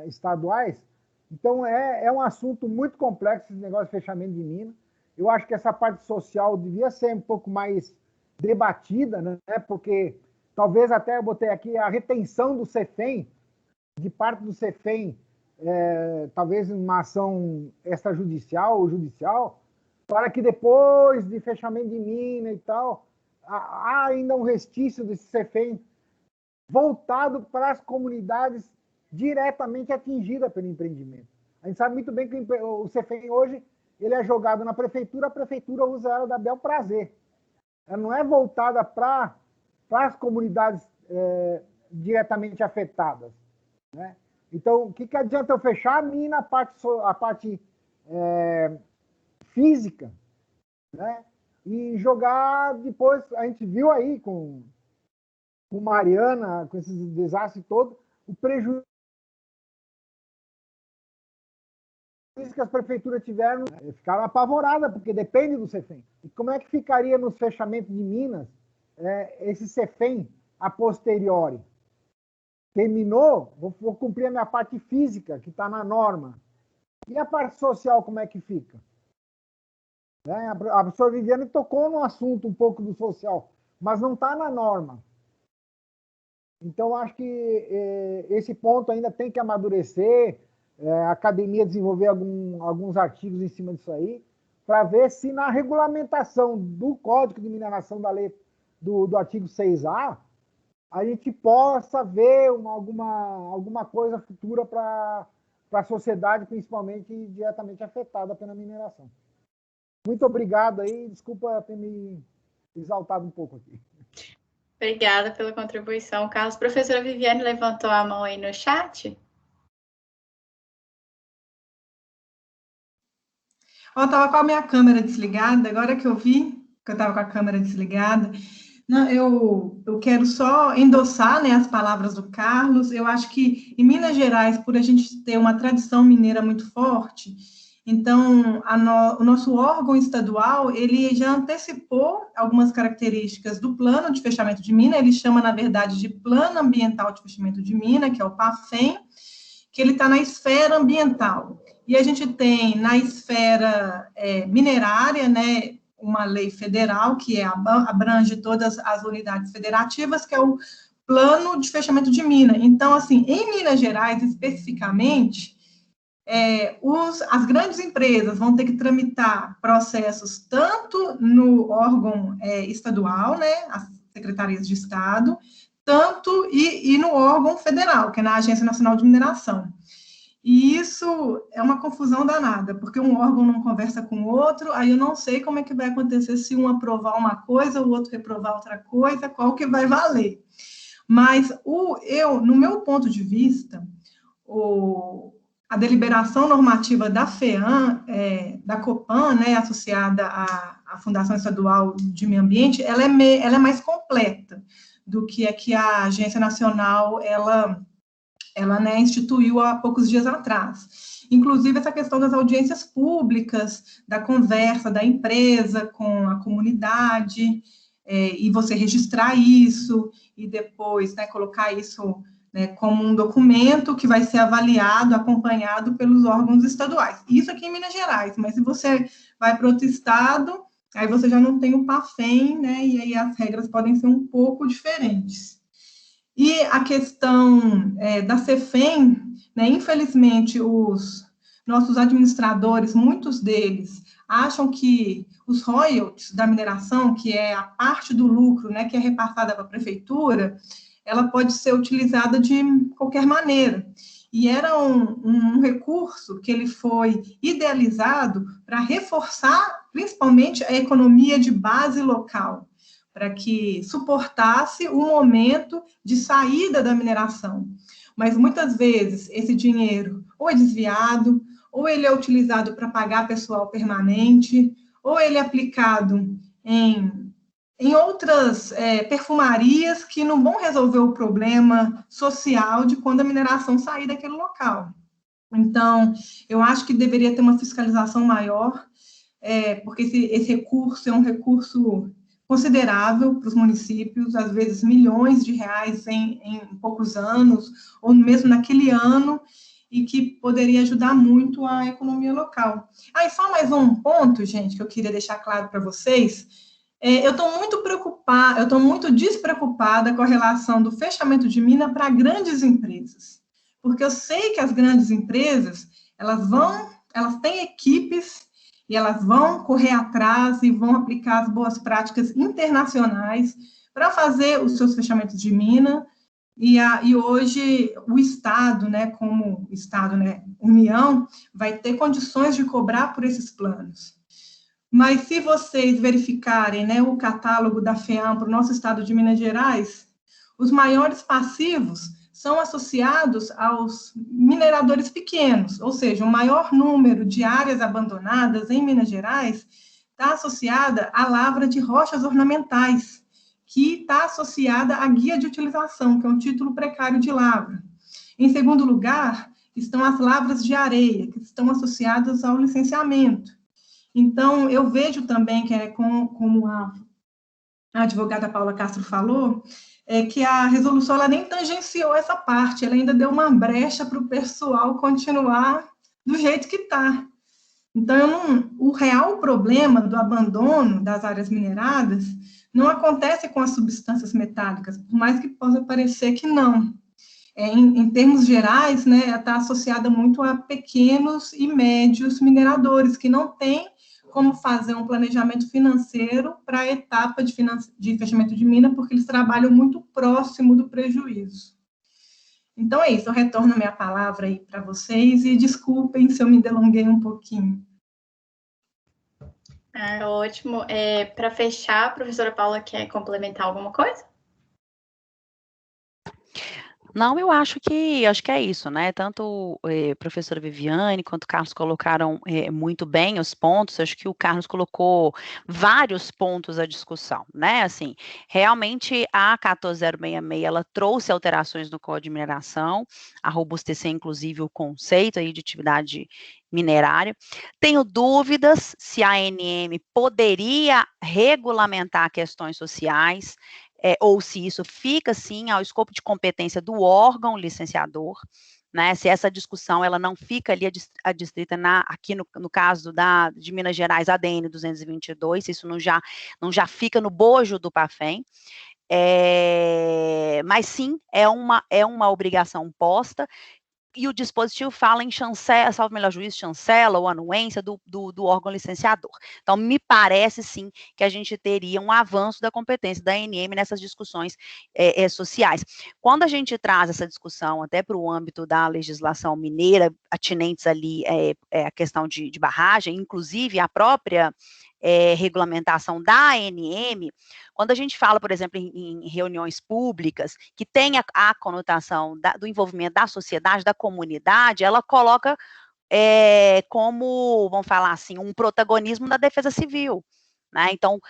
[SPEAKER 4] estaduais? Então, é um assunto muito complexo, esse negócio de fechamento de mina. Eu acho que essa parte social devia ser um pouco mais debatida, né? Porque talvez até eu botei aqui a retenção do CEFEM, de parte do CEFEM, talvez uma ação extrajudicial ou judicial, para que depois de fechamento de mina e tal, há ainda um restício desse CEFEM voltado para as comunidades diretamente atingidas pelo empreendimento. A gente sabe muito bem que o CEFEM hoje ele é jogado na prefeitura, a prefeitura usa ela da bel prazer. Ela não é voltada para as comunidades diretamente afetadas, né? Então, o que adianta eu fechar a mina, a parte física, né? E jogar depois, a gente viu aí com Mariana, com esses desastres todos, o prejuízo que as prefeituras tiveram, ficaram apavoradas, porque depende do CEFEM. E como é que ficaria nos fechamentos de minas esse CEFEM a posteriori? Terminou, vou cumprir a minha parte física, que está na norma. E a parte social, como é que fica? A professora Viviane tocou no assunto um pouco do social, mas não está na norma. Então, acho que esse ponto ainda tem que amadurecer, a academia desenvolver alguns artigos em cima disso aí, para ver se na regulamentação do Código de Mineração da lei do artigo 6A, a gente possa ver alguma coisa futura para a sociedade, principalmente diretamente afetada pela mineração. Muito obrigado aí, desculpa ter me exaltado um pouco aqui.
[SPEAKER 1] Obrigada pela contribuição, Carlos. Professora Viviane levantou a mão aí no chat.
[SPEAKER 3] Eu estava com a minha câmera desligada, agora que eu vi que eu estava com a câmera desligada. Não, eu quero só endossar, né, as palavras do Carlos. Eu acho que em Minas Gerais, por a gente ter uma tradição mineira muito forte, então o nosso órgão estadual, ele já antecipou algumas características do plano de fechamento de mina. Ele chama, na verdade, de Plano Ambiental de Fechamento de Mina, que é o PAFEM, que ele está na esfera ambiental. E a gente tem na esfera minerária, né, uma lei federal que abrange todas as unidades federativas, que é o Plano de Fechamento de Mina. Então, assim, em Minas Gerais, especificamente, as grandes empresas vão ter que tramitar processos tanto no órgão estadual, né, as secretarias de Estado, tanto e no órgão federal, que é na Agência Nacional de Mineração. E isso é uma confusão danada, porque um órgão não conversa com o outro, aí eu não sei como é que vai acontecer se um aprovar uma coisa, o outro reprovar outra coisa, qual que vai valer. Mas no meu ponto de vista, a deliberação normativa da FEAM, da Copan, né, associada à Fundação Estadual de Meio Ambiente, ela é mais completa do que a que a Agência Nacional, ela né, instituiu há poucos dias atrás. Inclusive, essa questão das audiências públicas, da conversa da empresa com a comunidade, e você registrar isso, e depois, né, colocar isso, né, como um documento que vai ser avaliado, acompanhado pelos órgãos estaduais. Isso aqui em Minas Gerais, mas se você vai para outro estado, aí você já não tem o PAFEM, né, e aí as regras podem ser um pouco diferentes. E a questão da CEFEM, né, infelizmente, os nossos administradores, muitos deles, acham que os royalties da mineração, que é a parte do lucro, né, que é repassada para a prefeitura, ela pode ser utilizada de qualquer maneira. E era um recurso que ele foi idealizado para reforçar, principalmente, a economia de base local, para que suportasse o momento de saída da mineração. Mas, muitas vezes, esse dinheiro ou é desviado, ou ele é utilizado para pagar pessoal permanente, ou ele é aplicado em outras perfumarias que não vão resolver o problema social de quando a mineração sair daquele local. Então, eu acho que deveria ter uma fiscalização maior, porque esse recurso é um recurso considerável para os municípios, às vezes milhões de reais em poucos anos, ou mesmo naquele ano, e que poderia ajudar muito a economia local. E só mais um ponto, gente, que eu queria deixar claro para vocês. Eu estou muito preocupada, eu estou muito despreocupada com a relação do fechamento de mina para grandes empresas, porque eu sei que as grandes empresas, elas têm equipes e elas vão correr atrás e vão aplicar as boas práticas internacionais para fazer os seus fechamentos de mina. E hoje o Estado, né, como Estado, né, União, vai ter condições de cobrar por esses planos. Mas se vocês verificarem, né, o catálogo da FEAM para o nosso estado de Minas Gerais, os maiores passivos são associados aos mineradores pequenos, ou seja, o maior número de áreas abandonadas em Minas Gerais está associada à lavra de rochas ornamentais, que está associada à guia de utilização, que é um título precário de lavra. Em segundo lugar, estão as lavras de areia, que estão associadas ao licenciamento. Então, eu vejo também, como a advogada Paula Castro falou, que a resolução ela nem tangenciou essa parte, ela ainda deu uma brecha para o pessoal continuar do jeito que está. Então, o real problema do abandono das áreas mineradas não acontece com as substâncias metálicas, por mais que possa parecer que não. Em termos gerais, né, está associada muito a pequenos e médios mineradores, que não têm como fazer um planejamento financeiro para a etapa de fechamento de mina, porque eles trabalham muito próximo do prejuízo. Então, é isso, eu retorno a minha palavra aí para vocês, e desculpem se eu me delonguei um pouquinho.
[SPEAKER 1] Ótimo. Para fechar, a professora Paula quer complementar alguma coisa?
[SPEAKER 2] Não, eu acho que é isso, né? Tanto a professora Viviane quanto o Carlos colocaram muito bem os pontos. Acho que o Carlos colocou vários pontos à discussão, né? Assim, realmente a 14066 ela trouxe alterações no Código de Mineração, a robustecer inclusive o conceito aí de atividade minerária. Tenho dúvidas se a ANM poderia regulamentar questões sociais, ou se isso fica, sim, ao escopo de competência do órgão licenciador, né, se essa discussão ela não fica ali adstrita aqui no caso de Minas Gerais, ADN 222, se isso não já fica no bojo do PAFEM, mas sim, é uma obrigação posta, e o dispositivo fala em chancela, salvo melhor juízo, chancela ou anuência do órgão licenciador. Então, me parece, sim, que a gente teria um avanço da competência da ANM nessas discussões sociais. Quando a gente traz essa discussão até para o âmbito da legislação mineira, atinentes ali a questão de barragem, inclusive a própria regulamentação da ANM, quando a gente fala, por exemplo, em reuniões públicas, que tem a conotação do envolvimento da sociedade, da comunidade, ela coloca como, vamos falar assim, um protagonismo da defesa civil. Né? Então,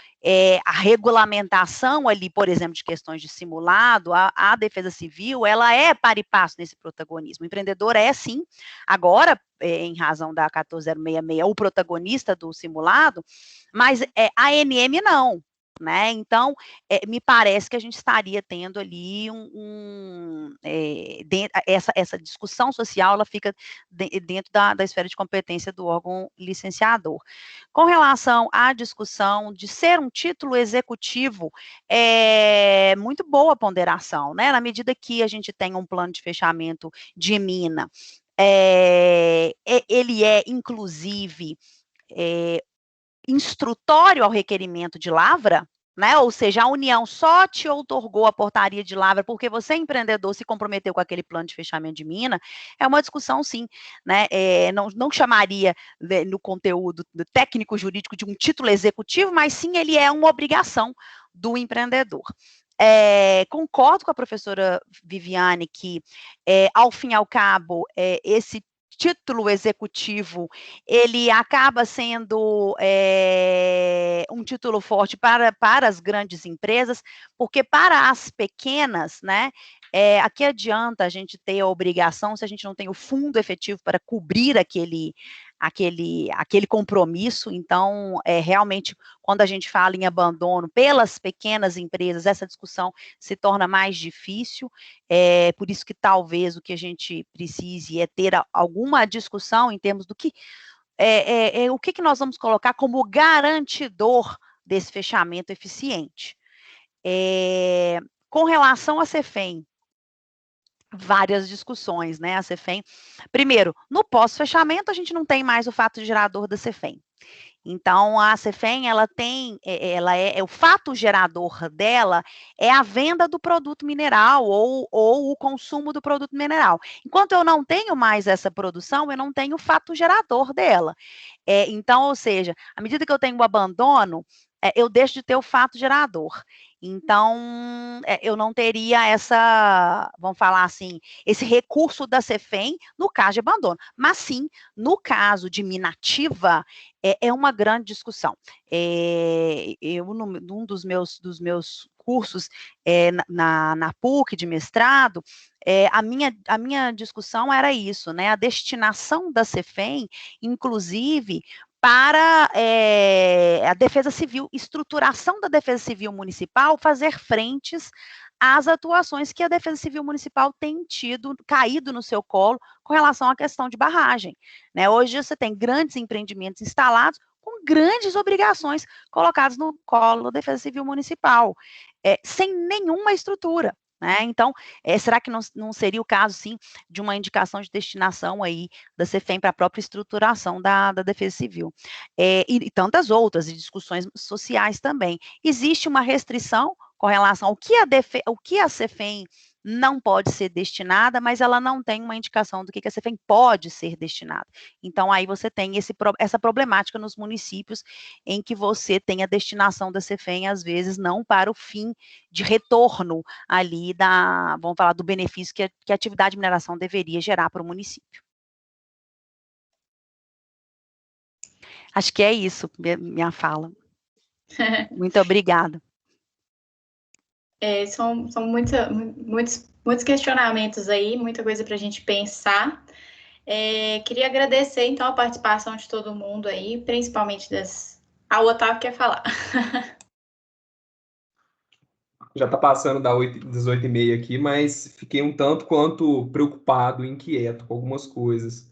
[SPEAKER 2] a regulamentação ali, por exemplo, de questões de simulado, a defesa civil, ela é par e passo nesse protagonismo. O empreendedor é, sim, agora, em razão da 14066, o protagonista do simulado, mas a ANM não. Né? Então, me parece que a gente estaria tendo ali essa discussão social, ela fica dentro da esfera de competência do órgão licenciador. Com relação à discussão de ser um título executivo, é muito boa a ponderação, né? Na medida que a gente tem um plano de fechamento de mina, ele é, inclusive, instrutório ao requerimento de lavra, né? Ou seja, a União só te outorgou a portaria de lavra porque você, empreendedor, se comprometeu com aquele plano de fechamento de mina, é uma discussão, sim, né? Não chamaria no conteúdo técnico jurídico de um título executivo, mas sim ele é uma obrigação do empreendedor. Concordo com a professora Viviane que, ao fim e ao cabo, esse título executivo, ele acaba sendo um título forte para as grandes empresas, porque para as pequenas, né, a que adianta a gente ter a obrigação se a gente não tem o fundo efetivo para cobrir aquele compromisso. Então, realmente, quando a gente fala em abandono pelas pequenas empresas, essa discussão se torna mais difícil, por isso que talvez o que a gente precise é ter alguma discussão em termos do que, o que nós vamos colocar como garantidor desse fechamento eficiente. Com relação à CEFEM, várias discussões, né? A CEFEM, primeiro, no pós-fechamento, a gente não tem mais o fato gerador da CEFEM. Então, a CEFEM, ela tem, o fato gerador dela é a venda do produto mineral ou o consumo do produto mineral. Enquanto eu não tenho mais essa produção, eu não tenho o fato gerador dela. Então, ou seja, à medida que eu tenho o abandono, eu deixo de ter o fato gerador. Então, eu não teria vamos falar assim, esse recurso da CEFEM no caso de abandono. Mas sim, no caso de minativa, é uma grande discussão. Eu, num dos meus cursos na PUC de mestrado, a minha discussão era isso, né? A destinação da CEFEM, inclusive, para a defesa civil, estruturação da defesa civil municipal, fazer frentes às atuações que a defesa civil municipal tem caído no seu colo com relação à questão de barragem. Né? Hoje você tem grandes empreendimentos instalados com grandes obrigações colocadas no colo da defesa civil municipal, sem nenhuma estrutura. Né? Então, será que não seria o caso, sim, de uma indicação de destinação aí da CEFEM para a própria estruturação da defesa civil? E tantas outras, e discussões sociais também. Existe uma restrição com relação ao que a CEFEM não pode ser destinada, mas ela não tem uma indicação do que a CEFEM pode ser destinada. Então, aí você tem essa problemática nos municípios em que você tem a destinação da CEFEM, às vezes, não para o fim de retorno ali vamos falar, do benefício que a atividade de mineração deveria gerar para o município. Acho que é isso, minha fala. Muito obrigada.
[SPEAKER 1] São muitos questionamentos aí, muita coisa para a gente pensar. Queria agradecer, então, a participação de todo mundo aí, principalmente o Otávio quer falar.
[SPEAKER 5] Já está passando das 8h30 aqui, mas fiquei um tanto quanto preocupado, inquieto com algumas coisas,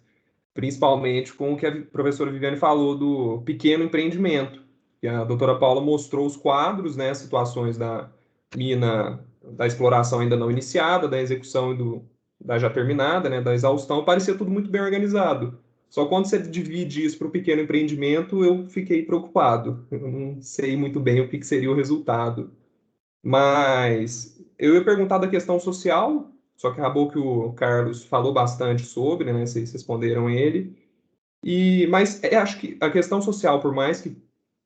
[SPEAKER 5] principalmente com o que a professora Viviane falou do pequeno empreendimento, que a doutora Paula mostrou os quadros, né, situações da mina, da exploração ainda não iniciada, da execução e da já terminada, né, da exaustão, parecia tudo muito bem organizado. Só quando você divide isso para o pequeno empreendimento, eu fiquei preocupado. Eu não sei muito bem o que seria o resultado. Mas eu ia perguntar da questão social, só que acabou que o Carlos falou bastante sobre, né? Vocês responderam ele. Mas acho que a questão social, por mais que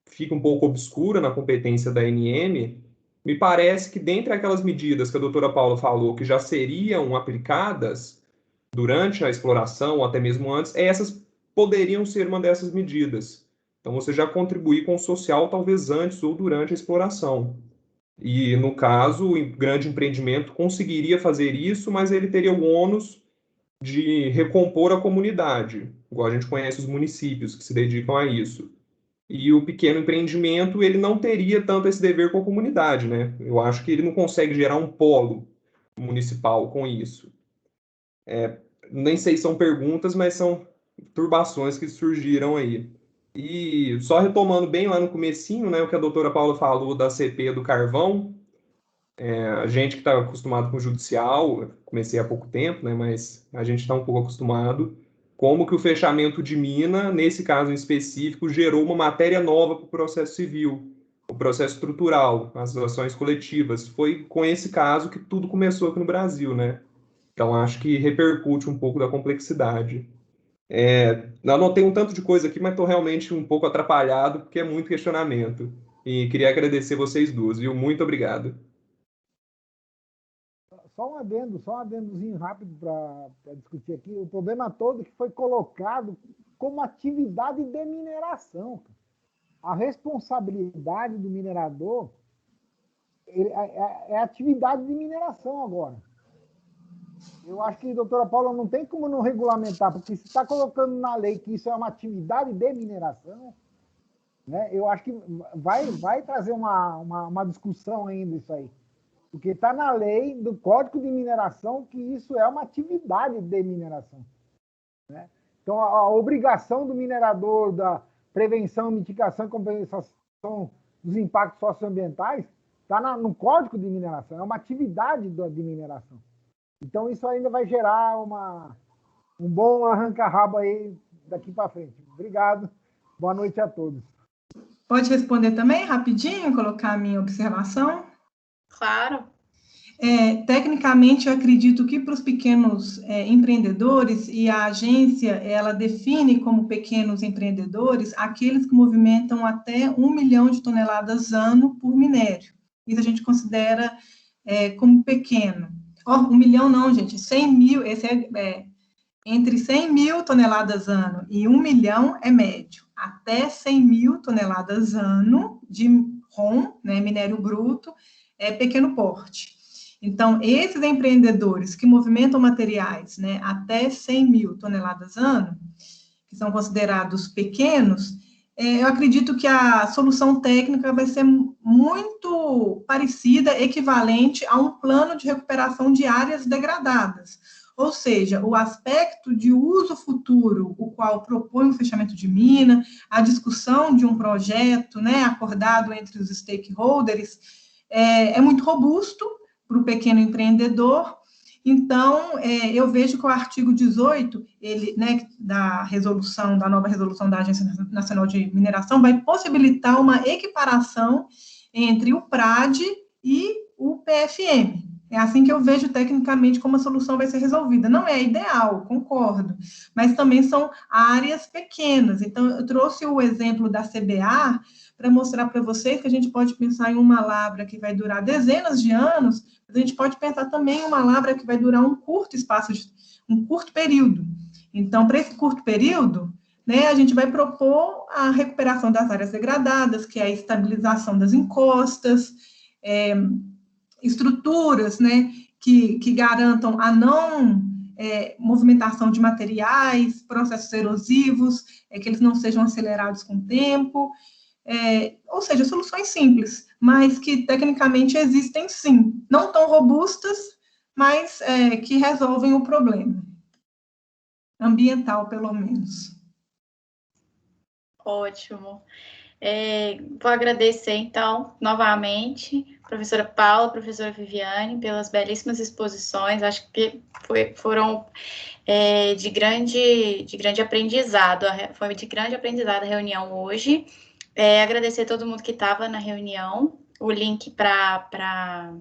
[SPEAKER 5] fique um pouco obscura na competência da ANM, me parece que dentre aquelas medidas que a doutora Paula falou que já seriam aplicadas durante a exploração, ou até mesmo antes, essas poderiam ser uma dessas medidas. Então, você já contribuir com o social, talvez antes ou durante a exploração. E, no caso, o grande empreendimento conseguiria fazer isso, mas ele teria o ônus de recompor a comunidade, igual a gente conhece os municípios que se dedicam a isso. E o pequeno empreendimento, ele não teria tanto esse dever com a comunidade, né? Eu acho que ele não consegue gerar um polo municipal com isso. Nem sei se são perguntas, mas são turbações que surgiram aí. E só retomando bem lá no comecinho, né, o que a doutora Paula falou da CP do carvão, a gente que está acostumado com o judicial, comecei há pouco tempo, né, mas a gente está um pouco acostumado, como que o fechamento de mina, nesse caso em específico, gerou uma matéria nova para o processo civil, o processo estrutural, as ações coletivas. Foi com esse caso que tudo começou aqui no Brasil, né? Então, acho que repercute um pouco da complexidade. Eu anotei um tanto de coisa aqui, mas estou realmente um pouco atrapalhado, porque é muito questionamento. E queria agradecer vocês duas, viu? Muito obrigado.
[SPEAKER 4] Só um adendozinho rápido para discutir aqui. O problema todo que foi colocado como atividade de mineração. A responsabilidade do minerador é atividade de mineração agora. Eu acho que, doutora Paula, não tem como não regulamentar, porque se está colocando na lei que isso é uma atividade de mineração, né, eu acho que vai trazer uma discussão ainda isso aí. Porque está na lei do Código de Mineração que isso é uma atividade de mineração, né? Então, a obrigação do minerador da prevenção, mitigação e compensação dos impactos socioambientais está no Código de Mineração, é uma atividade de mineração. Então, isso ainda vai gerar um bom arranca-rabo aí daqui para frente. Obrigado, boa noite a todos.
[SPEAKER 3] Pode responder também, rapidinho, colocar a minha observação?
[SPEAKER 1] Claro.
[SPEAKER 3] Tecnicamente, eu acredito que para os pequenos empreendedores, e a agência, ela define como pequenos empreendedores aqueles que movimentam até 1 milhão de toneladas ano por minério. Isso a gente considera como pequeno. 1 milhão não, gente, 100 mil, esse entre 100 mil toneladas ano e 1 milhão é médio. Até 100 mil toneladas ano de ROM, né, minério bruto, é pequeno porte. Então, esses empreendedores que movimentam materiais, né, até 100 mil toneladas ano, que são considerados pequenos, eu acredito que a solução técnica vai ser muito parecida, equivalente a um plano de recuperação de áreas degradadas. Ou seja, o aspecto de uso futuro, o qual propõe o fechamento de mina, a discussão de um projeto, né, acordado entre os stakeholders, é muito robusto para o pequeno empreendedor. Então, eu vejo que o artigo 18, ele, né, da nova resolução da Agência Nacional de Mineração, vai possibilitar uma equiparação entre o PRAD e o PFM. É assim que eu vejo tecnicamente como a solução vai ser resolvida. Não é ideal, concordo, mas também são áreas pequenas. Então, eu trouxe o exemplo da CBA para mostrar para vocês que a gente pode pensar em uma lavra que vai durar dezenas de anos, mas a gente pode pensar também em uma lavra que vai durar um curto período. Então, para esse curto período, né, a gente vai propor a recuperação das áreas degradadas, que é a estabilização das encostas, estruturas, né, que garantam a não movimentação de materiais, processos erosivos, que eles não sejam acelerados com o tempo, ou seja, soluções simples, mas que tecnicamente existem sim, não tão robustas, mas que resolvem o problema, ambiental pelo menos.
[SPEAKER 1] Ótimo. Vou agradecer, então, novamente, professora Paula, professora Viviane, pelas belíssimas exposições. Acho que foram de grande aprendizado. Foi de grande aprendizado a reunião hoje. Agradecer a todo mundo que estava na reunião. O link para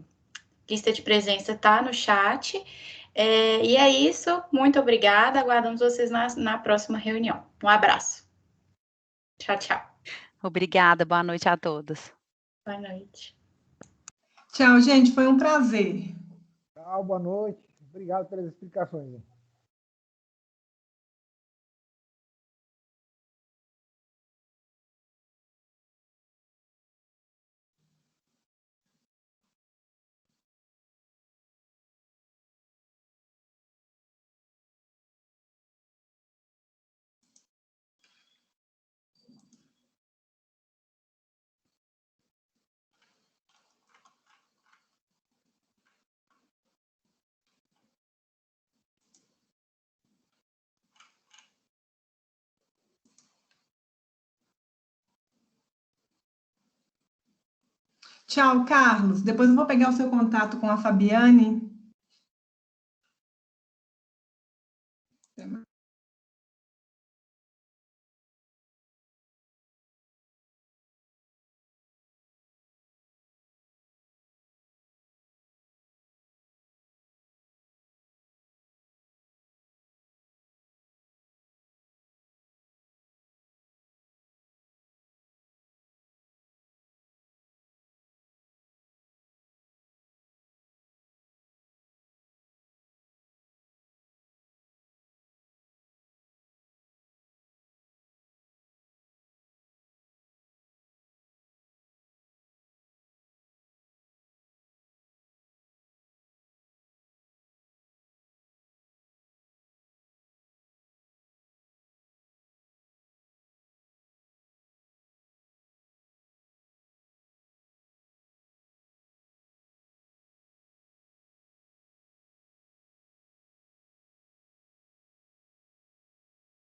[SPEAKER 1] lista de presença está no chat. E é isso. Muito obrigada. Aguardamos vocês na próxima reunião. Um abraço. Tchau, tchau.
[SPEAKER 2] Obrigada, boa noite a todos.
[SPEAKER 1] Boa noite.
[SPEAKER 3] Tchau, gente. Foi um prazer.
[SPEAKER 4] Tchau, boa noite. Obrigado pelas explicações.
[SPEAKER 3] Tchau, Carlos. Depois eu vou pegar o seu contato com a Fabiane